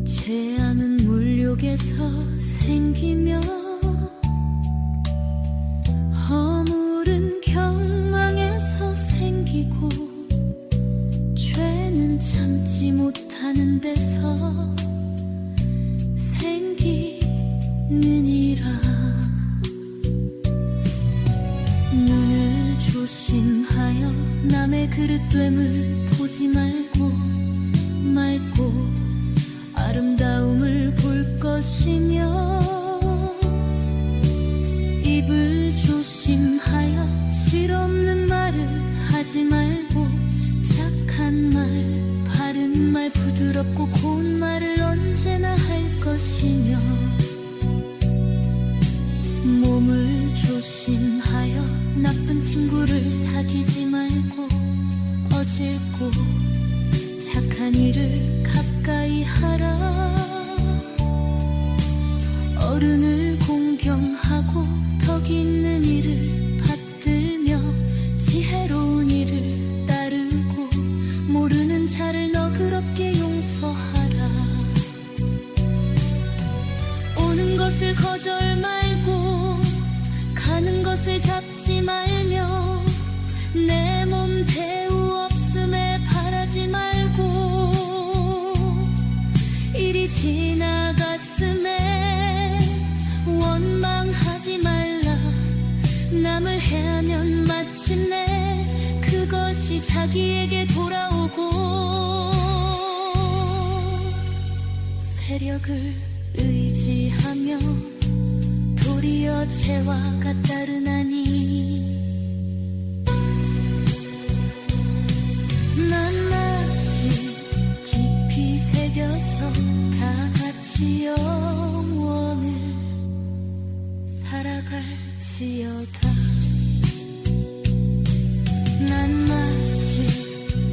죄악은 물욕에서 생기며 허물은 경망에서 생기고 죄는 참지 못하는 데서 생기느니라. 눈을 조심하여 남의 그릇됨을 보지 말고 아름다움을 볼 것이며 입을 조심하여 실없는 말을 하지 말고 착한 말, 바른 말, 부드럽고 고운 말을 언제나 할 것이며 몸을 조심하여 나쁜 친구를 사귀지 말고 어질고 착한 일을 가까이 하라. 어른을 공경하고 덕 있는 일을 받들며 지혜로운 일을 따르고 모르는 자를 너그럽게 용서하라. 오는 것을 거절 말고 가는 것을 잡지 말며 내 몸 대우 없음에 바라지 말고 일이 지나갔음에 원망하지 말라. 남을 해하면 마침내 그것이 자기에게 돌아오고 세력을 의지하며 도리어 죄와 같다르나니 낱낱이 깊이 새겨서 다 같이 영원을 살아갈지어다. 낱낱이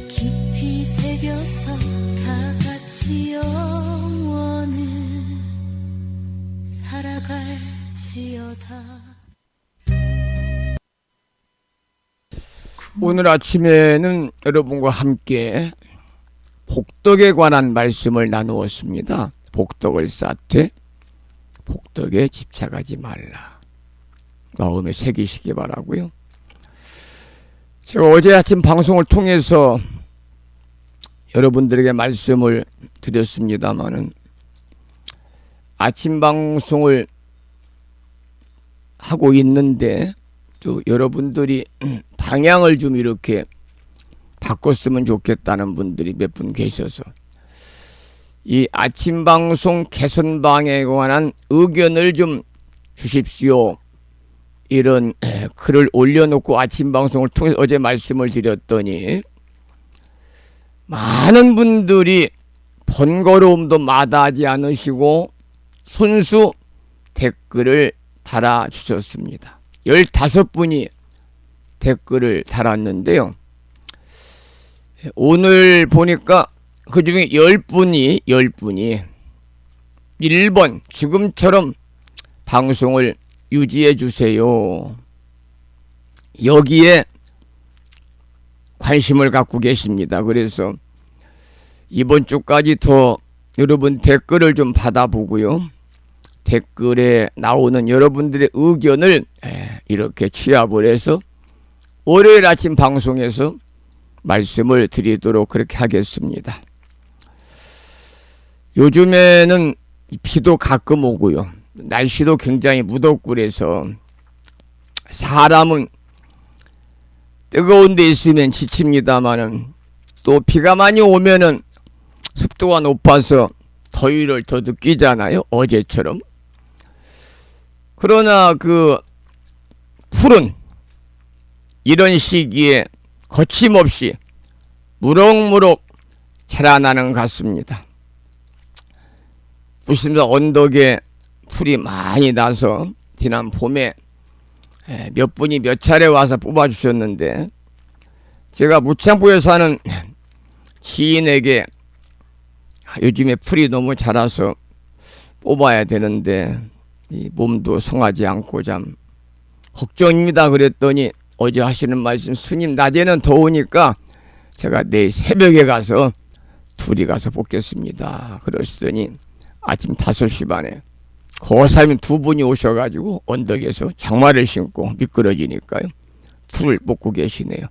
깊이 새겨서 다 같이 영원을 살아갈지어다. 오늘 아침에는 여러분과 함께 복덕에 관한 말씀을 나누었습니다. 복덕을 쌓되 복덕에 집착하지 말라. 마음에 새기시기 바라고요. 제가 어제 아침 방송을 통해서 여러분들에게 말씀을 드렸습니다마는 아침 방송을 하고 있는데 또 여러분들이 방향을 좀 이렇게 바꿨으면 좋겠다는 분들이 몇 분 계셔서 이 아침 방송 개선 방향에 관한 의견을 좀 주십시오. 이런 글을 올려놓고 아침 방송을 통해서 어제 말씀을 드렸더니 많은 분들이 번거로움도 마다하지 않으시고 손수 댓글을 달아주셨습니다. 15분이 댓글을 달았는데요. 오늘 보니까 그 중에 10분이 1번 지금처럼 방송을 유지해 주세요. 여기에 관심을 갖고 계십니다. 그래서 이번 주까지 더 여러분 댓글을 좀 받아보고요. 댓글에 나오는 여러분들의 의견을 이렇게 취합을 해서 월요일 아침 방송에서 말씀을 드리도록 그렇게 하겠습니다. 요즘에는 비도 가끔 오고요. 날씨도 굉장히 무덥고 그래서 사람은 뜨거운 데 있으면 지칩니다마는 또 비가 많이 오면은 습도가 높아서 더위를 더 느끼잖아요. 어제처럼. 그러나 그 풀은 이런 시기에 거침없이 무럭무럭 자라나는 것 같습니다. 무심사 언덕에 풀이 많이 나서 지난 봄에 몇 분이 몇 차례 와서 뽑아주셨는데 제가 무창포에 사는 지인에게 요즘에 풀이 너무 자라서 뽑아야 되는데 이 몸도 성하지 않고 참 걱정입니다. 그랬더니 어제 하시는 말씀, 스님 낮에는 더우니까 제가 내일 새벽에 가서 둘이 가서 뽑겠습니다. 그러시더니 아침 5시 반에 고사님 두 분이 오셔가지고 언덕에서 장화를 신고 미끄러지니까요. 풀을 뽑고 계시네요.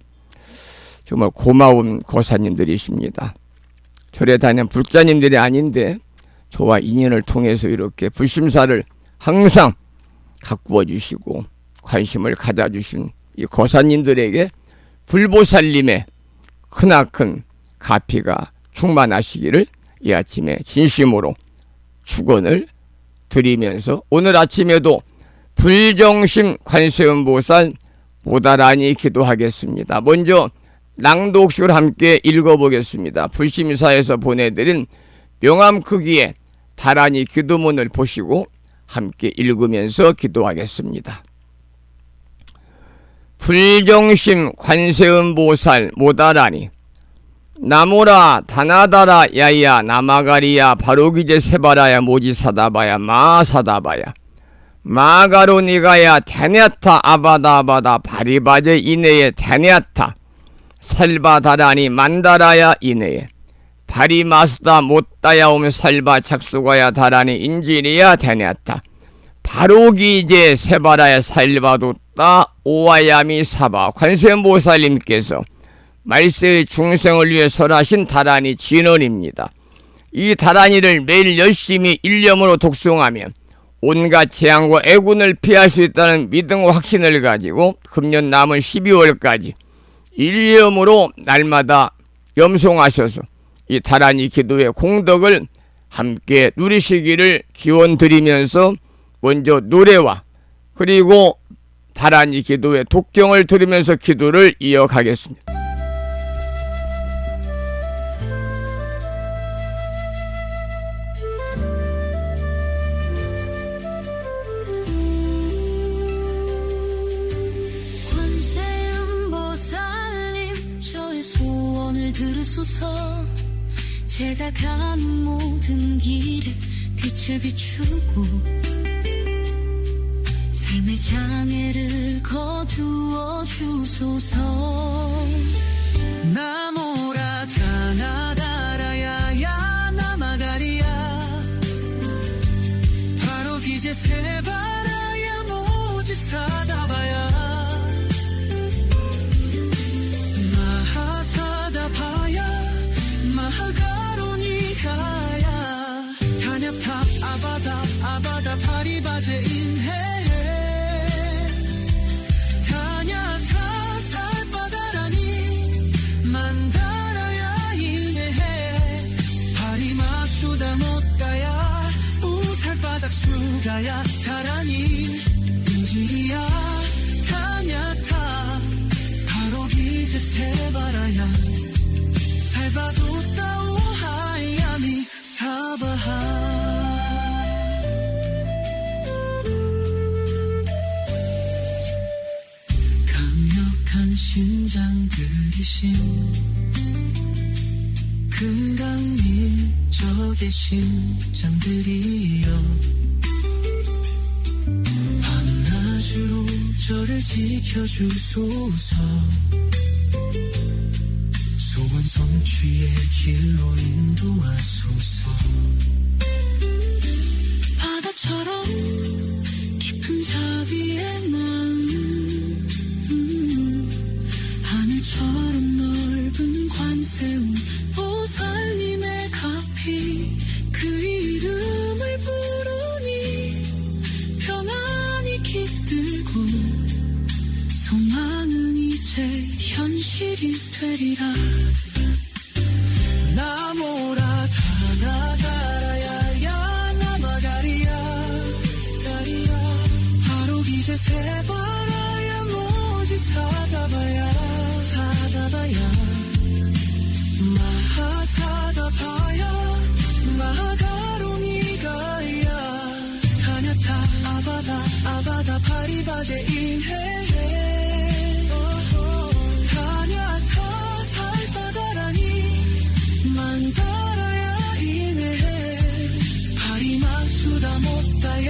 정말 고마운 고사님들이십니다. 절에 다니는 불자님들이 아닌데 저와 인연을 통해서 이렇게 불심사를 항상 가꾸어 주시고 관심을 가져주신 이 고사님들에게 불보살님의 크나큰 가피가 충만하시기를 이 아침에 진심으로 축원을 드리면서 오늘 아침에도 불정심 관세음보살 모다라니 기도하겠습니다. 먼저 낭독식을 함께 읽어보겠습니다. 불심사에서 보내드린 명암 크기의 다라니 기도문을 보시고 함께 읽으면서 기도하겠습니다. 불정심 관세음보살 모다라니 나모라 다나다라 야야 나마가리야 바로기제 세바라야 모지사다바야 마사다바야 마가로니가야 테냐타 아바다아바다 바리바제 이내에 테냐타 살바다라니 만다라야 이내에 바리마스다 못다야옴 살바 착수가야 다라니 인지리야 테냐타 바로기제 세바라야 살바도따 오와야미 사바 관세음보살님께서 말세의 중생을 위해 설하신 다라니 진언입니다. 이 다라니를 매일 열심히 일념으로 독송하면 온갖 재앙과 애군을 피할 수 있다는 믿음과 확신을 가지고 금년 남은 12월까지 일념으로 날마다 염송하셔서 이 다라니 기도의 공덕을 함께 누리시기를 기원드리면서 먼저 노래와 그리고 다라니 기도의 독경을 들으면서 기도를 이어가겠습니다. 관세음보살님 저의 소원을 들으소서 제가 가는 모든 길에 빛을 비추고 삶의 장애를 거두어 주소서 나모라 다나다라야야 나마가리야 바로 기제 세바라야 모지사다바야 마하사다바야 마하가로니가야 타냐타 아바다 파리바제 인해 타냐타 살바다라니 만다라야 이네해 파리마수다 못다야 우살바작수가야 다라니 인지리야 타냐타 바로기제 세바라야 살바도따 오하야미 사바하 강력한 신장들이신 금강밀적의 심장들이여 밤낮으로 저를 지켜주소서 소원 성취의 길로 인도하소서 바다처럼 깊은 자비의 마음 하늘처럼 넓은 관세음 보살님의 가피 그 이름을 부르니 편안히 깃들고 소망은 이제 현실이 되리라 나모라 다나다라야야 나마가리야 바로기제 세바라야 모지사다바야 마하사다바야 마하가로니가야 타냐타 아바다 파리바제 인해 타냐타 살바다라니 만다라야 이네해 파리마수다 못다야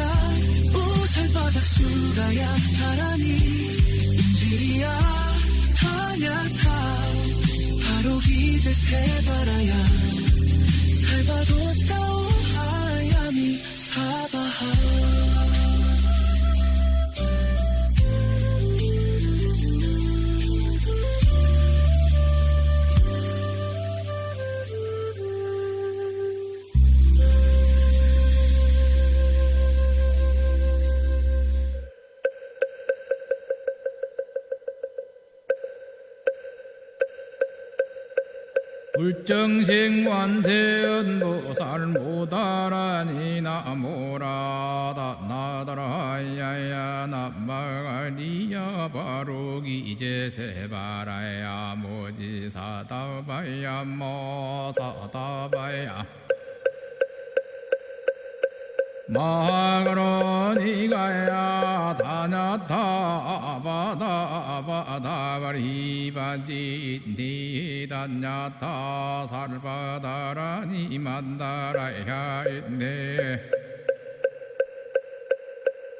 우살바작수가야 다라니 인지리야 타냐타 바로 바로 이제 새바라야 살바도 따오 하야미 사바하 불정생관세음보살 모다라니 나모라다 나다라야야 남마리야 바로기제 세바라야 모지사다바야 모사다바야 마하가로니가야 다냐타 바다바다바리바지 니다냐타 살바다라니 만다라야 있네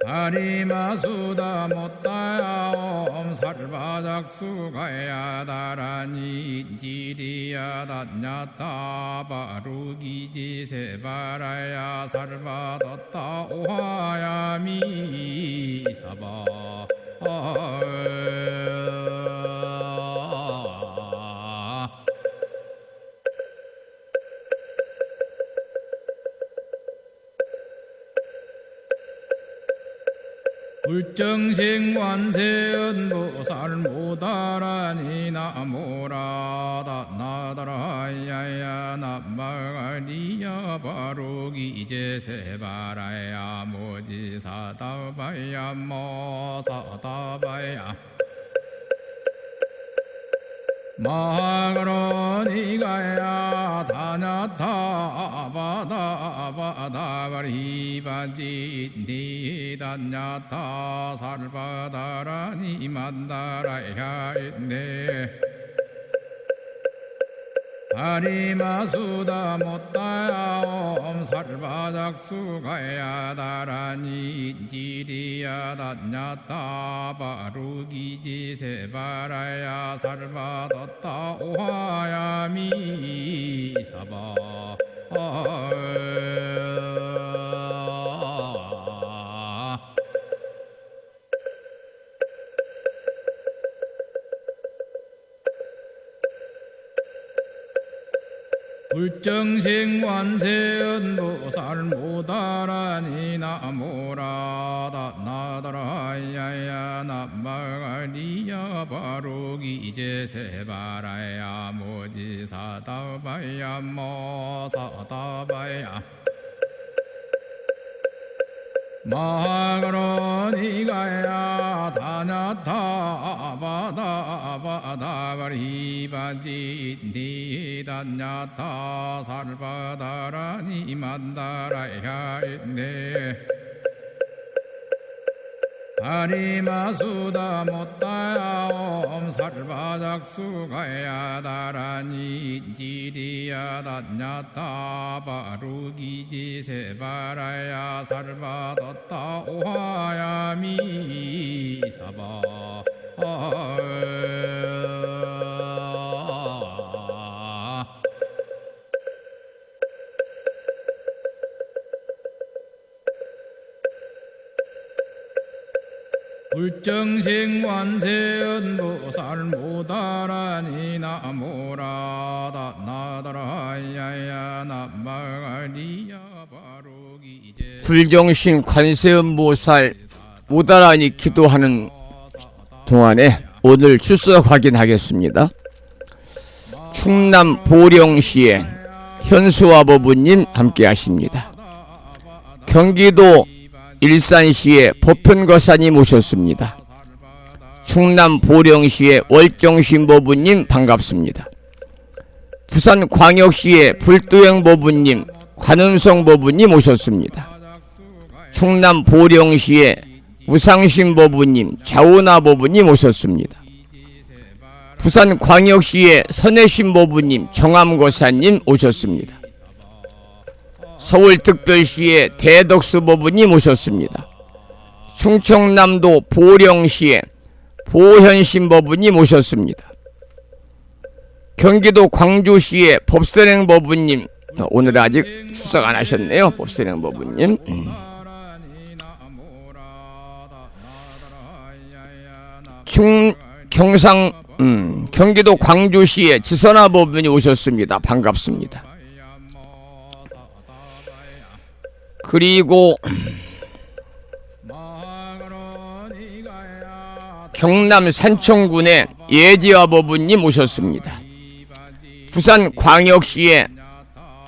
아리마수다 못다야 옴 살바작수가야 다라니 지리야 다냐타 바루기지 세바라야 살바뒀다 오하야미 사바 불정생관세음보살 모다라니 나모라다 나다라야야 남마리야 바로기제 세바라야 모지사다바야 모사다바야 마하가로니가야 다냐타 바다바다바리바지 니다냐타 살바다라니 만다라야 있네 아리마수다 못다야 옴 살바작수가야 다라니 지리야 다냐타 바루기지 세바라야 살바뒀다 오하야미 사바 불정생관세음보살 모다라니 나모라다 나다라야야 남마리야 바로기제 세바라야 모지사다바야 모사다바야 마하가로니가야 다냐타 바다바다바리바지 니다냐타 살바다라니 만다라야 있네 아리마수다 못다야 옴 살바작수가야 다라니 지리야 다냐타 바루기지 세바라야 살바뒀다 오하야미 사바 불정생관세음보살 모다라니 나모라다 나다라야야 남마리야 바로기제 불정신 관세음보살 모다라니 기도하는 동안에 오늘 출석 확인하겠습니다. 충남 보령시의 현수아버부님 함께 하십니다. 경기도 일산시의 보편거사님 오셨습니다. 충남 보령시의 월정신보부님 반갑습니다. 부산광역시의 불두행보부님, 관음성보부님 오셨습니다. 충남 보령시의 우상신보부님, 자오나보부님 오셨습니다. 부산광역시의 선해신보부님, 정암거사님 오셨습니다. 서울특별시의 대덕수보부님 오셨습니다. 충청남도 보령시의 보현신보부님 오셨습니다. 경기도 광주시의 법선행 법부님, 오늘 아직 출석 안 하셨네요. 법선행 법부님. 경기도 광주시의 지선아 법부님 오셨습니다. 반갑습니다. 그리고 경남 산청군의 예지화 법부님 오셨습니다. 부산 광역시의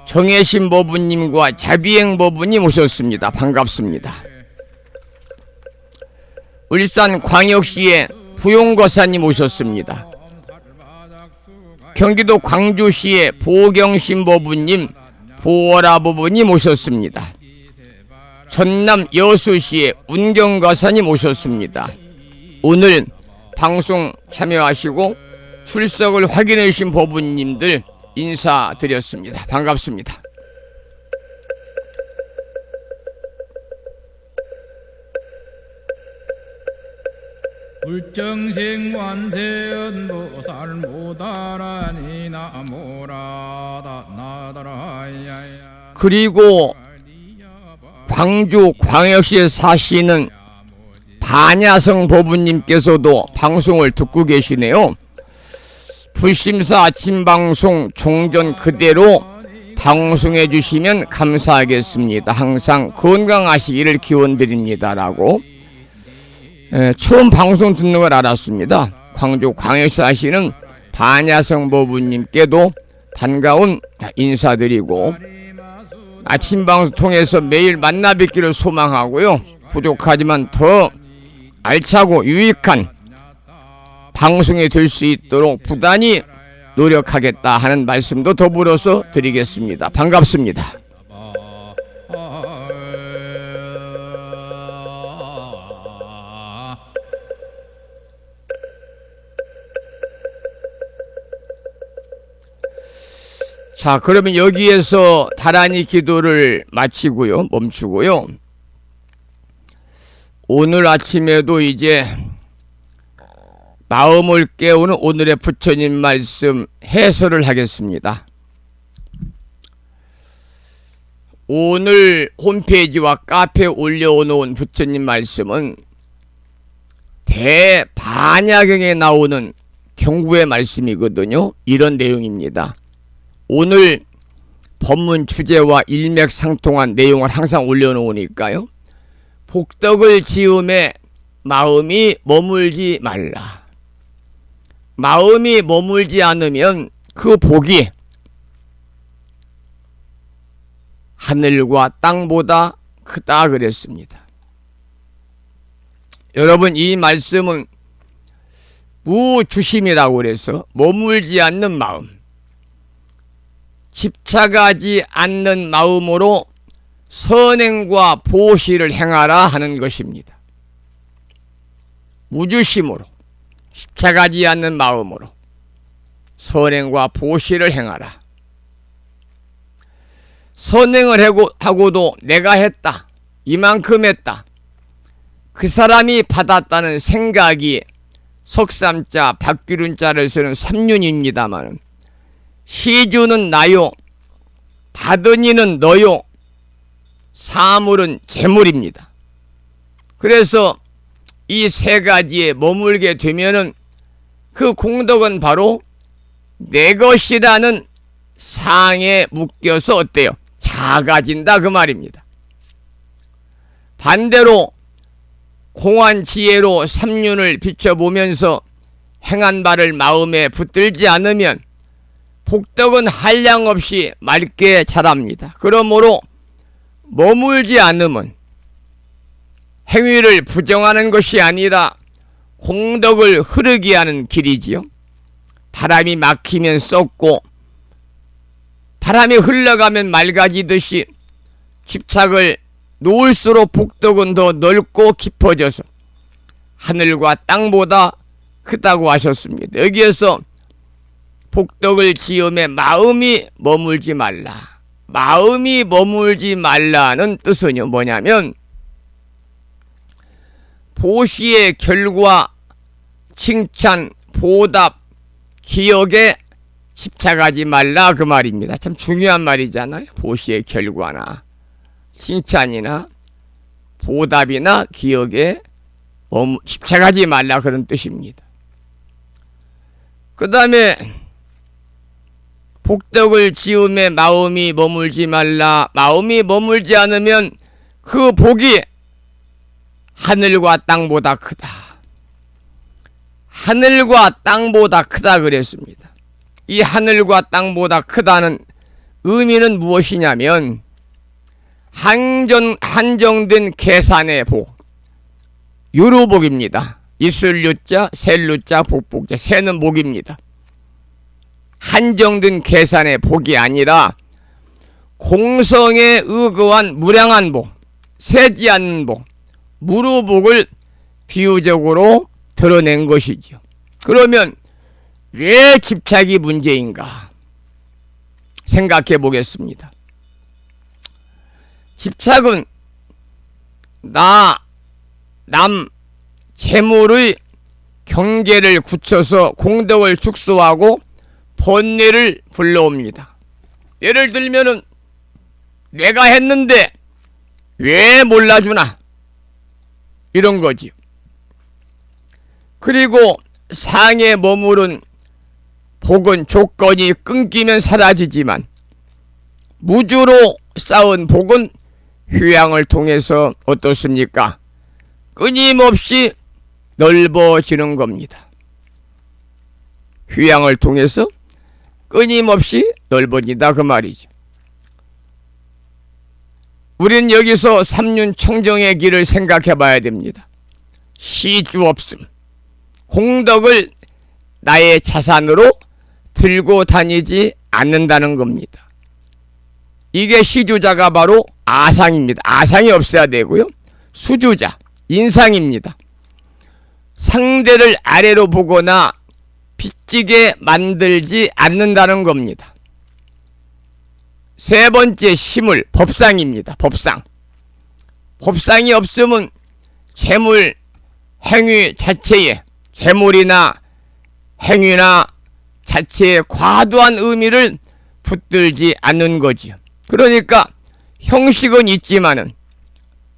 정혜신 법부님과 자비행 법부님 오셨습니다. 반갑습니다. 울산 광역시의 부용거사님 오셨습니다. 경기도 광주시의 보경신 법부님, 보월아 법부님 오셨습니다. 전남 여수시의 운경거사님 오셨습니다. 오늘 방송 참여하시고 출석을 확인해 주신 법부님들 인사드렸습니다. 반갑습니다. 불정생관세음보살 모다라니 나모라다 나다라야야. 그리고 광주 광역시에 사시는 반야성 법부님께서도 방송을 듣고 계시네요. 불심사 아침 방송 종전 그대로 방송해 주시면 감사하겠습니다. 항상 건강하시기를 기원드립니다라고. 처음 방송 듣는 걸 알았습니다. 광주 광역시 사시는 반야성 법부님께도 반가운 인사드리고, 아침 방송 통해서 매일 만나 뵙기를 소망하고요. 부족하지만 더 알차고 유익한 방송이 될 수 있도록 부단히 노력하겠다 하는 말씀도 더불어서 드리겠습니다. 반갑습니다. 자, 그러면 여기에서 다란이 기도를 마치고요, 멈추고요. 오늘 아침에도 이제 마음을 깨우는 오늘의 부처님 말씀 해설을 하겠습니다. 오늘 홈페이지와 카페에 올려놓은 부처님 말씀은 대반야경에 나오는 경구의 말씀이거든요. 이런 내용입니다. 오늘 법문 주제와 일맥상통한 내용을 항상 올려놓으니까요. 복덕을 지음에 마음이 머물지 말라. 마음이 머물지 않으면 그 복이 하늘과 땅보다 크다 그랬습니다. 여러분, 이 말씀은 무주심이라고 그래서 머물지 않는 마음, 집착하지 않는 마음으로 선행과 보시를 행하라 하는 것입니다. 무주심으로, 집착하지 않는 마음으로 선행과 보시를 행하라. 선행을 하고도 내가 했다, 이만큼 했다, 그 사람이 받았다는 생각이 석삼자 박귀륜자를 쓰는 삼륜입니다만, 시주는 나요, 받은 이는 너요, 사물은 재물입니다. 그래서 이 세 가지에 머물게 되면은 그 공덕은 바로 내 것이라는 상에 묶여서 어때요? 작아진다 그 말입니다. 반대로 공한 지혜로 삼륜을 비춰보면서 행한 바를 마음에 붙들지 않으면 복덕은 한량없이 맑게 자랍니다. 그러므로 머물지 않으면 행위를 부정하는 것이 아니라 공덕을 흐르게 하는 길이지요. 바람이 막히면 썩고 바람이 흘러가면 맑아지듯이 집착을 놓을수록 복덕은 더 넓고 깊어져서 하늘과 땅보다 크다고 하셨습니다. 여기에서 복덕을 지음에 마음이 머물지 말라. 마음이 머물지 말라는 뜻은요, 뭐냐면 보시의 결과, 칭찬, 보답, 기억에 집착하지 말라 그 말입니다. 참 중요한 말이잖아요. 보시의 결과나 칭찬이나 보답이나 기억에 집착하지 말라 그런 뜻입니다. 그 다음에 복덕을 지음에 마음이 머물지 말라. 마음이 머물지 않으면 그 복이 하늘과 땅보다 크다. 하늘과 땅보다 크다 그랬습니다. 이 하늘과 땅보다 크다는 의미는 무엇이냐면 한정된 계산의 복, 유로복입니다. 있을 유자, 셀 유자, 복복자, 세는 복입니다. 한정된 계산의 복이 아니라 공성에 의거한 무량한 복, 세지 않는 복, 무루복을 비유적으로 드러낸 것이죠. 그러면 왜 집착이 문제인가 생각해 보겠습니다. 집착은 남, 재물의 경계를 굳혀서 공덕을 축소하고 번뇌를 불러옵니다. 예를 들면은 내가 했는데 왜 몰라주나 이런 거지요. 그리고 상에 머무른 복은 조건이 끊기면 사라지지만 무주로 쌓은 복은 휴양을 통해서 어떻습니까? 끊임없이 넓어지는 겁니다. 휴양을 통해서 끊임없이 넓어진다 그 말이죠. 우린 여기서 삼륜청정의 길을 생각해 봐야 됩니다. 시주 없음, 공덕을 나의 자산으로 들고 다니지 않는다는 겁니다. 이게 시주자가 바로 아상입니다. 아상이 없어야 되고요. 수주자, 인상입니다. 상대를 아래로 보거나 빚지게 만들지 않는다는 겁니다. 세 번째 심을 법상입니다. 법상. 법상이 없으면 재물, 행위 자체에 재물이나 행위나 자체에 과도한 의미를 붙들지 않는 거지요. 그러니까 형식은 있지만은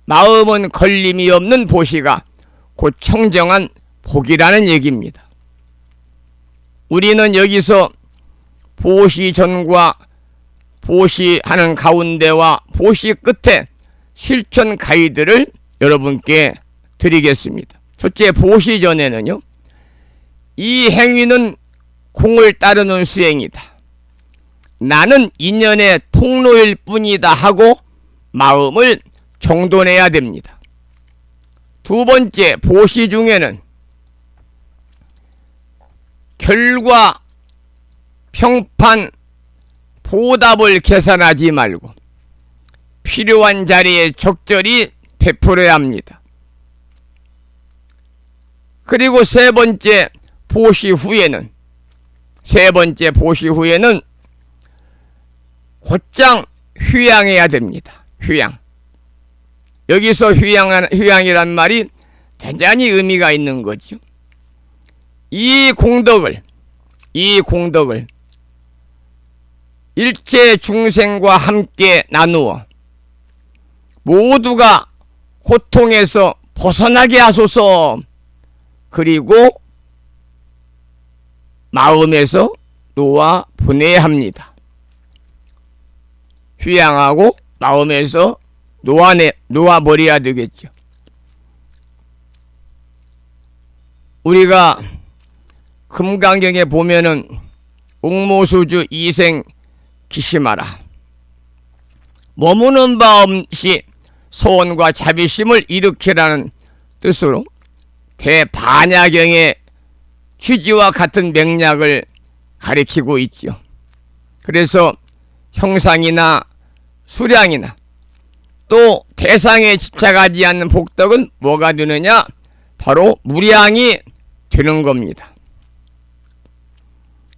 마음은 걸림이 없는 보시가 곧 청정한 복이라는 얘기입니다. 우리는 여기서 보시 전과 보시하는 가운데와 보시 끝에 실천 가이드를 여러분께 드리겠습니다. 첫째, 보시 전에는요, 이 행위는 공을 따르는 수행이다. 나는 인연의 통로일 뿐이다 하고 마음을 정돈해야 됩니다. 두 번째, 보시 중에는 결과, 평판, 보답을 계산하지 말고 필요한 자리에 적절히 베풀어야 합니다. 그리고 세 번째 보시 후에는 곧장 휴양해야 됩니다. 휴양. 여기서 휴양이란 말이 대단히 의미가 있는 거죠. 이 공덕을 일체 중생과 함께 나누어 모두가 고통에서 벗어나게 하소서. 그리고 마음에서 놓아 보내야 합니다. 휴양하고 마음에서 놓아버려야 되겠죠. 우리가 금강경에 보면은 옥모수주 이생 기심하라. 머무는 바 없이 소원과 자비심을 일으키라는 뜻으로 대반야경의 취지와 같은 맥락을 가리키고 있죠. 그래서 형상이나 수량이나 또 대상에 집착하지 않는 복덕은 뭐가 되느냐? 바로 무량이 되는 겁니다.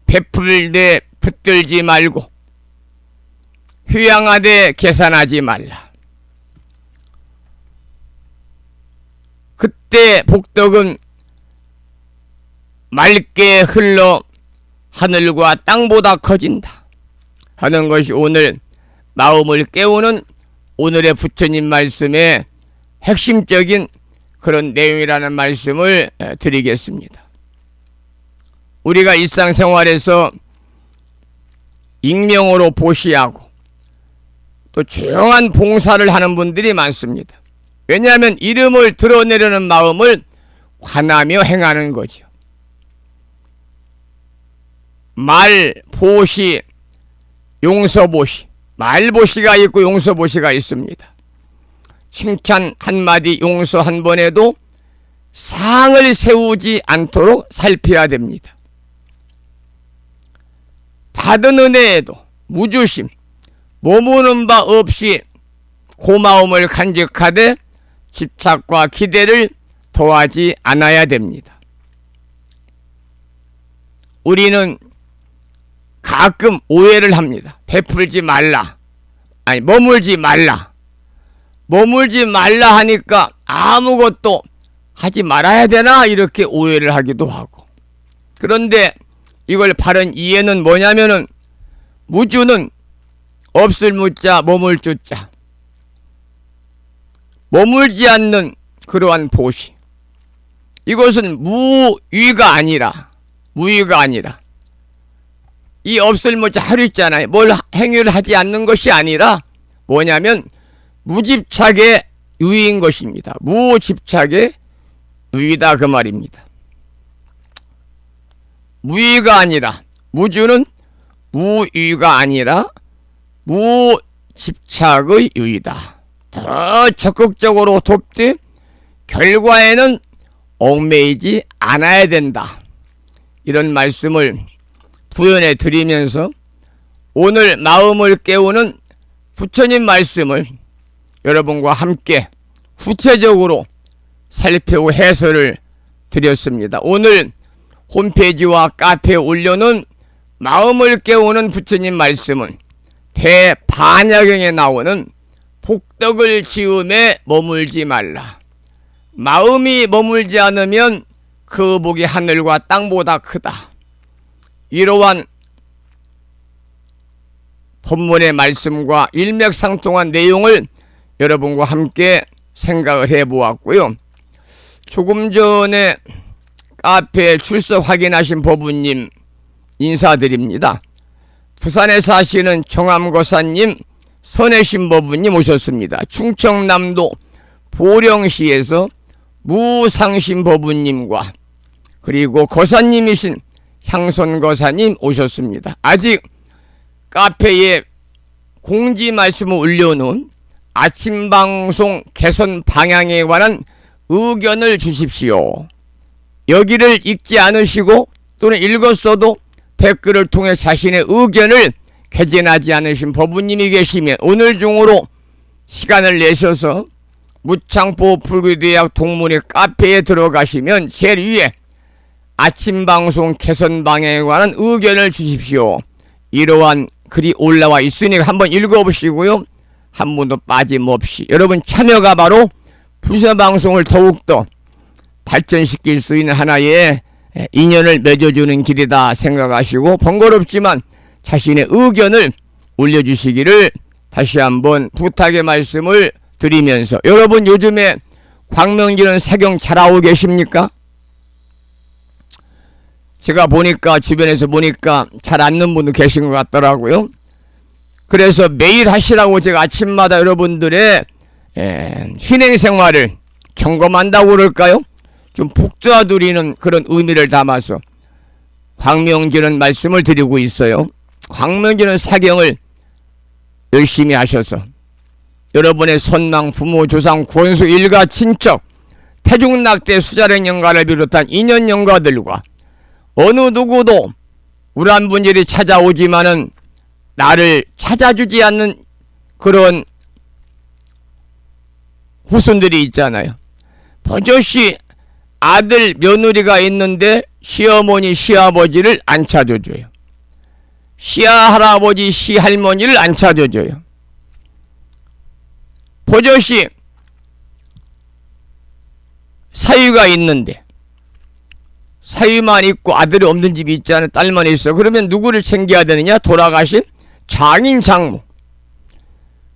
베풀되 붙들지 말고 휴양하되 계산하지 말라. 그때 복덕은 맑게 흘러 하늘과 땅보다 커진다 하는 것이 오늘 마음을 깨우는 오늘의 부처님 말씀의 핵심적인 그런 내용이라는 말씀을 드리겠습니다. 우리가 일상생활에서 익명으로 보시하고 또 조용한 봉사를 하는 분들이 많습니다. 왜냐하면 이름을 드러내려는 마음을 관하며 행하는 거죠. 말보시, 용서보시. 말보시가 있고 용서보시가 있습니다. 칭찬 한마디, 용서 한 번에도 상을 세우지 않도록 살펴야 됩니다. 받은 은혜에도 무주심, 머무는 바 없이 고마움을 간직하되 집착과 기대를 더하지 않아야 됩니다. 우리는 가끔 오해를 합니다. 베풀지 말라. 아니, 머물지 말라. 머물지 말라 하니까 아무것도 하지 말아야 되나? 이렇게 오해를 하기도 하고. 그런데 이걸 바른 이해는 뭐냐면은 무주는 없을 무자, 머물 주자. 머물지 않는 그러한 보시. 이것은 무위가 아니라 이 없을 무자 하루 있잖아요. 뭘 행위를 하지 않는 것이 아니라 뭐냐면 무집착의 유의인 것입니다. 무집착의 유의다 그 말입니다. 무위가 아니라 무주는 무위가 아니라 무집착의 유의다. 더 적극적으로 돕되 결과에는 얽매이지 않아야 된다. 이런 말씀을 부연해 드리면서 오늘 마음을 깨우는 부처님 말씀을 여러분과 함께 구체적으로 살펴보고 해설을 드렸습니다. 오늘 홈페이지와 카페에 올려놓은 마음을 깨우는 부처님 말씀은 대반야경에 나오는 복덕을 지음에 머물지 말라. 마음이 머물지 않으면 그 복이 하늘과 땅보다 크다. 이러한 본문의 말씀과 일맥상통한 내용을 여러분과 함께 생각을 해보았고요. 조금 전에 카페에 출석 확인하신 법우님 인사드립니다. 부산에 사시는 정암거사님, 선혜신 법우님 오셨습니다. 충청남도 보령시에서 무상신 법우님과 그리고 거사님이신 향선거사님 오셨습니다. 아직 카페에 공지 말씀을 올려놓은 아침방송 개선 방향에 관한 의견을 주십시오. 여기를 읽지 않으시고 또는 읽었어도 댓글을 통해 자신의 의견을 개진하지 않으신 법우님이 계시면 오늘 중으로 시간을 내셔서 무창포 불교대학 동문회 카페에 들어가시면 제일 위에 아침방송 개선 방향에 관한 의견을 주십시오. 이러한 글이 올라와 있으니 한번 읽어보시고요. 한 번도 빠짐없이 여러분 참여가 바로 부서방송을 더욱더 발전시킬 수 있는 하나의 인연을 맺어주는 길이다 생각하시고 번거롭지만 자신의 의견을 올려주시기를 다시 한번 부탁의 말씀을 드리면서 여러분 요즘에 광명기는 사경 잘하고 계십니까? 제가 보니까 주변에서 보니까 잘 않는 분도 계신 것 같더라고요. 그래서 매일 하시라고 제가 아침마다 여러분들의 신행생활을 점검한다고 그럴까요? 좀 북돋우리는 그런 의미를 담아서 광명기는 말씀을 드리고 있어요. 광명기는 사경을 열심히 하셔서 여러분의 선망, 부모, 조상, 권수, 일가, 친척, 태중낙대, 수자령 영가를 비롯한 인연 영가들과 어느 누구도 우란분일이 찾아오지만은 나를 찾아주지 않는 그런 후손들이 있잖아요. 버젓이 아들, 며느리가 있는데 시어머니, 시아버지를 안 찾아줘요. 시할아버지, 시할머니를 안 찾아줘요. 버젓이 사위가 있는데 사위만 있고 아들이 없는 집이 있잖아요. 딸만 있어. 그러면 누구를 챙겨야 되느냐? 돌아가신 장인 장모.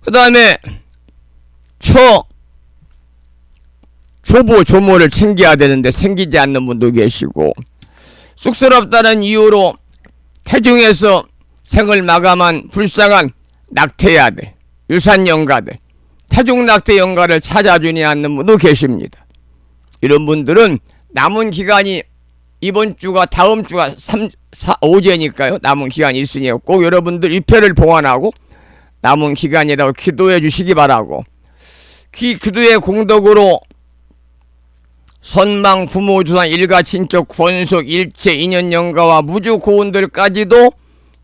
그 다음에 조부 조모를 챙겨야 되는데 챙기지 않는 분도 계시고, 쑥스럽다는 이유로 태중에서 생을 마감한 불쌍한 낙태 아들, 유산 영가들, 태중 낙태 영가를 찾아주지 않는 분도 계십니다. 이런 분들은 남은 기간이 이번 주가 다음 주가 5제니까요. 남은 기간이 있으니 꼭 여러분들 위패를 봉안하고 남은 기간이라고 기도해 주시기 바라고, 기도의 공덕으로 선망 부모 주산 일가 친척 권속 일체 인연 영가와 무주 고운들까지도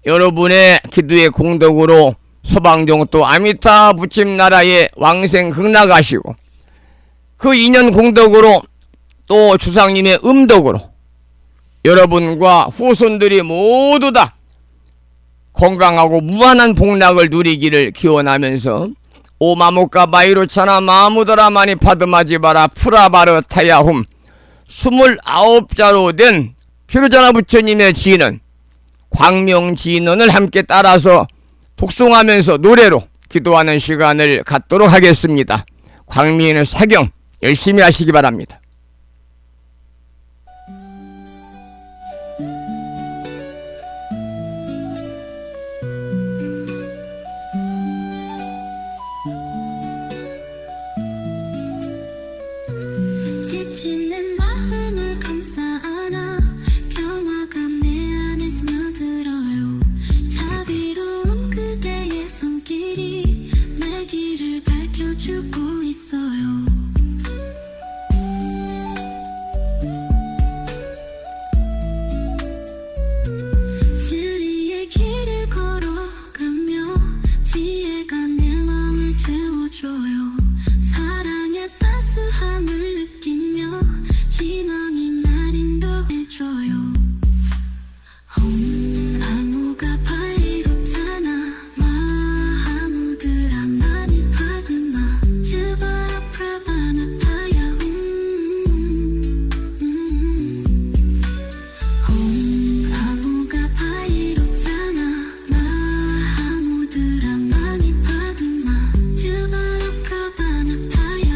여러분의 기도의 공덕으로 소방정도 아미타 부침 나라에 왕생 극락하시고, 그 인연 공덕으로 또 주상님의 음덕으로 여러분과 후손들이 모두 다 건강하고 무한한 복락을 누리기를 기원하면서, 오마모카 마이로차나 마무더라 마니 파드마지바라 프라바르 타야훔 29자로 된 피르자나 부처님의 진언, 광명진언을 함께 따라서 독송하면서 노래로 기도하는 시간을 갖도록 하겠습니다. 광명의 사경 열심히 하시기 바랍니다. 빛이 내 마음을 감싸 안아 평화가 내 안에 스며들어요. 자비로운 그대의 손길이 내 길을 밝혀주고 있어요. 진리의 길을 걸어가며 지혜가 내 마음을 채워줘요. 사랑의 따스함을 느끼며 희망이 날 인도해줘요. 아무가 바이롭잖아 마하무드라 마니 파드마 즈바라 프라바나 파야 아무가 바이롭잖아 마하무드라 마니 파드마 즈바라 프라바나 파야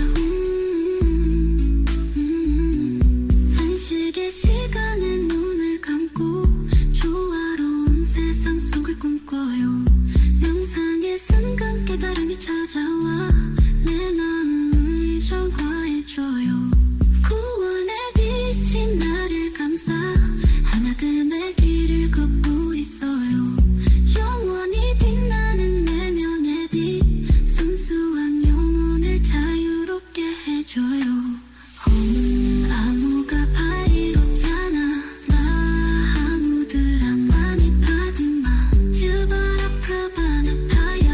안식의 시간에 눈을 감고 조화로운 세상 속을 꿈꿔요. 명상의 순간 깨달음이 찾아와 내 마음을 정화해줘요. 구원의 빛이 나를 감싸 하나금의 길을 걷고 있어요. 영원히 빛나는 내면의 빛 순수한 영혼을 자유롭게 해줘요. 아무가 바이롭잖아 마하무드라 마니 파드마 즈바라 프라바나 파야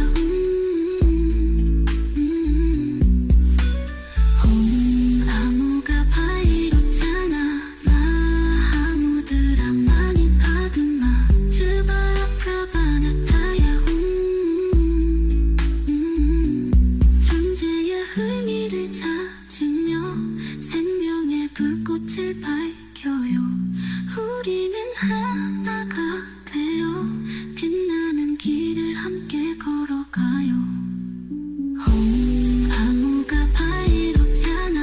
아무가 바이롭잖아 마하무드라 마니 파드마 즈바라 프라바나 파야 존재의 의미를 찾으며 생명의 불꽃을 밝혀요. 우리는 하나가 되어 빛나는 길을 함께 걸어가요. 아무가 바이롭잖아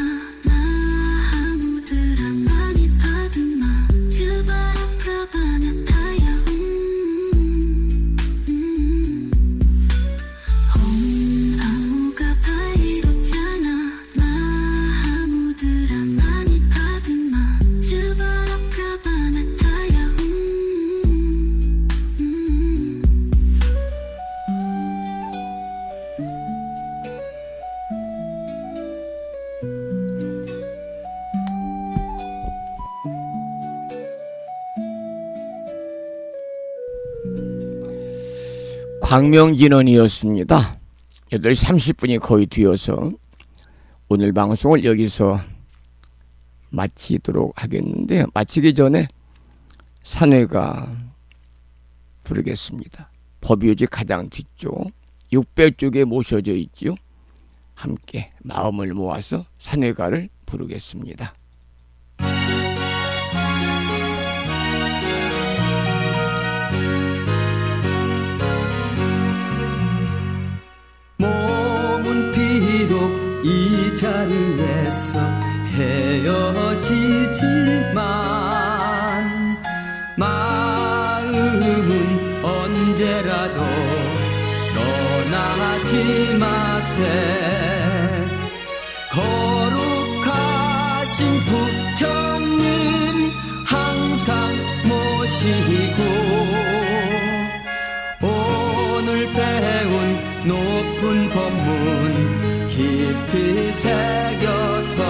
마하무드라 마니 파드마 즈바라 프라바나 파야 아무가 바이롭잖아 마하무드라 마니 파드마 즈바라 프라바나 파야 광명진언이었습니다. 8시 30분이 거의 뒤어서 오늘 방송을 여기서 마치도록 하겠는데요. 마치기 전에 산회가 부르겠습니다. 법요지 가장 뒤쪽 600쪽에 모셔져 있지요. 함께 마음을 모아서 산회가를 부르겠습니다. 이 자리에서 헤어지지만 마음은 언제라도 떠나지 마세. 거룩하신 부처님 항상 모시고 오늘 배운 높은 법문 깊이 새겨서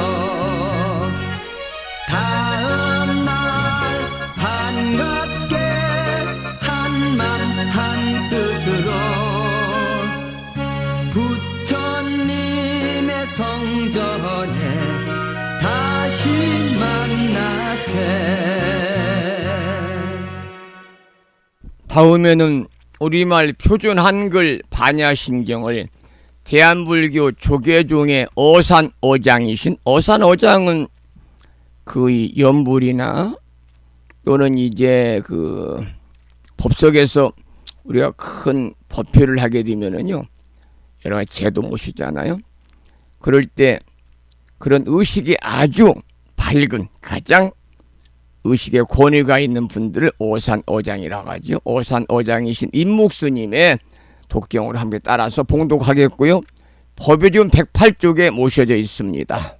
다음날 반갑게 한맘 한뜻으로 부처님의 성전에 다시 만나세. 다음에는 우리말 표준 한글 반야신경을 대한불교 조계종의 어산어장이신, 어산어장은 그 연불이나 또는 이제 그 법석에서 우리가 큰 법회를 하게 되면은요 여러 가지 제도 모시잖아요. 그럴 때 그런 의식이 아주 밝은, 가장 의식의 권위가 있는 분들을 어산어장이라고 하죠. 어산어장이신 임묵스님의 독경을 함께 따라서 봉독하겠고요. 법요지문 108쪽에 모셔져 있습니다.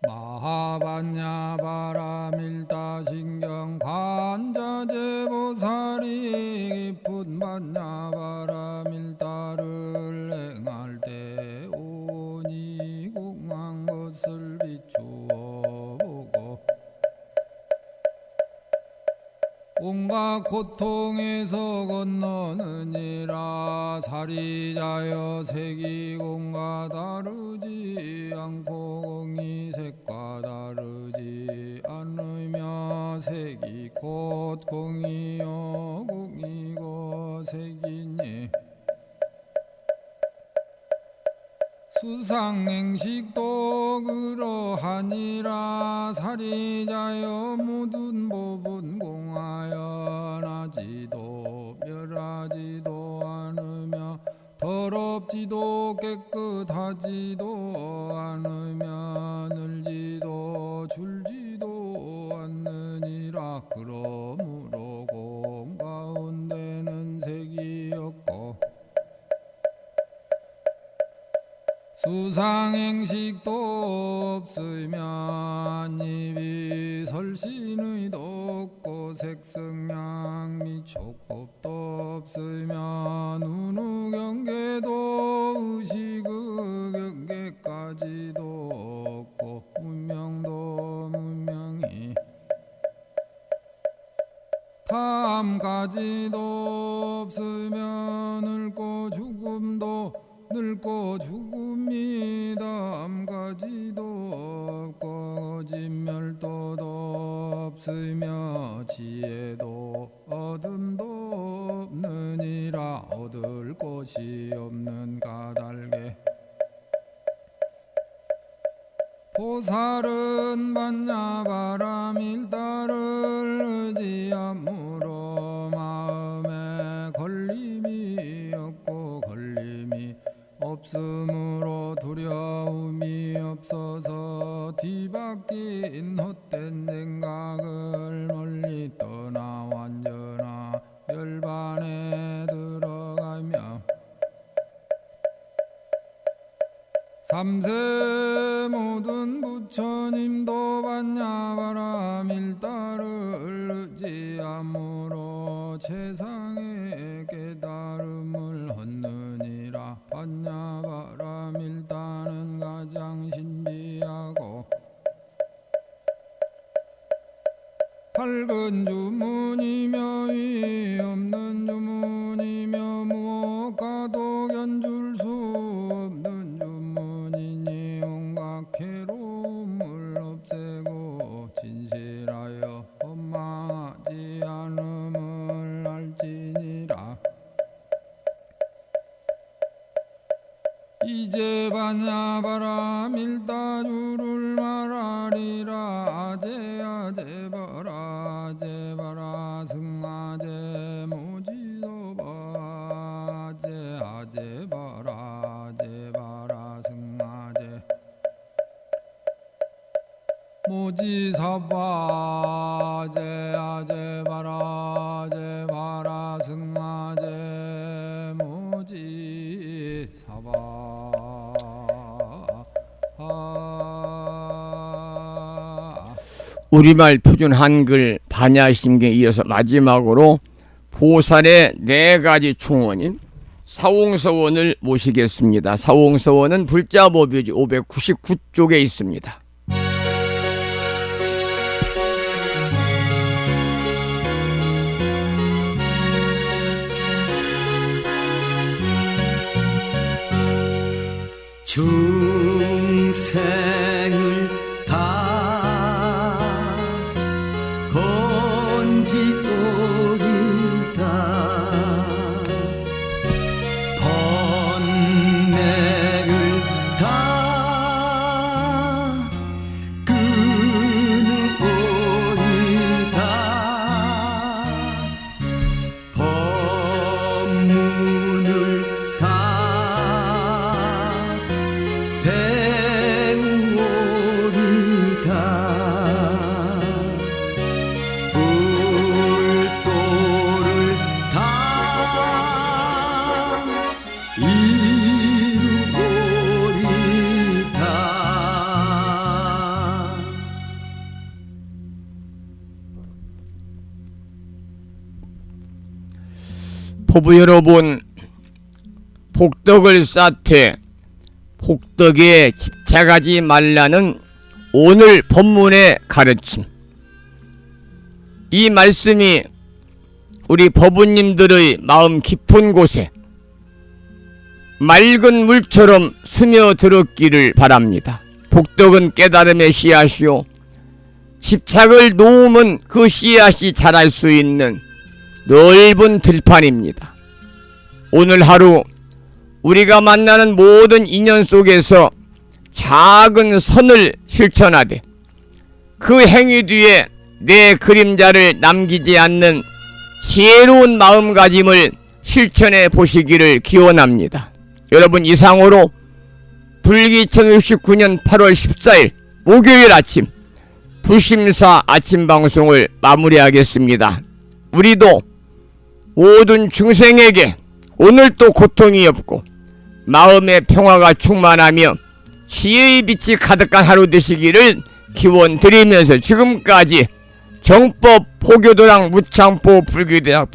마하반야바라밀다신경 관자재보살이 깊은 반야바라밀다를 행할 때 오니 공한 것을 비추어 보고 온갖 고통에서 건너느니라. 사리자여 색이 공과 다르지 않고 공이 색과 다르지 않으며 색이 곧 공이요 공이고 색이니 수상행식도 그러하니라. 사리자여 모든 법은 공하여 나지도 멸하지도 않으며 더럽지도 깨끗하지도 않으며 늘지도 줄지도 않느니라. 그러므로 공 가운데는 색이 없고 수상행식도 없으면 입이 설신의도 없고 색성양 촉법도 없으면 운우경계도 의식의 경계까지도 없고 문명도 문명이 탐까지도 없으면 늙고 죽음도 늙고 죽음이 다음까지도 없고 진멸도도 없으며 지혜도 어둠도 없느니라. 얻을 곳이 없는 까닭에 보살은 반야바라밀다를 의지함으로 마음에 걸림이 없고 걸림이 없으므로 두려움이 없어서 뒤바뀐 헛된 생각을 멀리 떠나 완전한 열반에 들어가며 삼세 모든 부처님도 반야바라밀다를 의지함으로 최상의 깨달음을 얻느니라. 반야바라밀다는 가장 신비하고 밝은 주문이며 위 없는 주문이며 무엇과도 견줄 수 없는 주문이니 온갖 괴로움을 없애고 진실하여 원망하지 않음을 알지니라. 이제 반야바라밀다주를 말하리라. 아제 바라 승아제 모지도 바제 아제 바라 승아제 모지사바제 아제 바라 승아제 모지사바 우리말 표준 한글 반야심경에 이어서 마지막으로 보살의 4가지 충원인 사홍서원을 모시겠습니다. 사홍서원은 불자법유지 599쪽에 있습니다. 중생을 다 건지오리다 번뇌를 다 끊으오리다 법문을 다 배우오리다 불도를 다 이루오리다. 포부 여러분, 복덕을 쌓되 복덕에 집착하지 말라는 오늘 법문의 가르침. 이 말씀이 우리 법우님들의 마음 깊은 곳에 맑은 물처럼 스며들었기를 바랍니다. 복덕은 깨달음의 씨앗이요, 집착을 놓으면 그 씨앗이 자랄 수 있는 넓은 들판입니다. 오늘 하루 우리가 만나는 모든 인연 속에서 작은 선을 실천하되 그 행위 뒤에 내 그림자를 남기지 않는 지혜로운 마음가짐을 실천해 보시기를 기원합니다. 여러분, 이상으로 불기 2069년 8월 14일 목요일 아침 불심사 아침 방송을 마무리하겠습니다. 우리도 모든 중생에게 오늘도 고통이 없고 마음의 평화가 충만하며 지혜의 빛이 가득한 하루 되시기를 기원드리면서 지금까지 정법 포교도랑 무창포 불교대학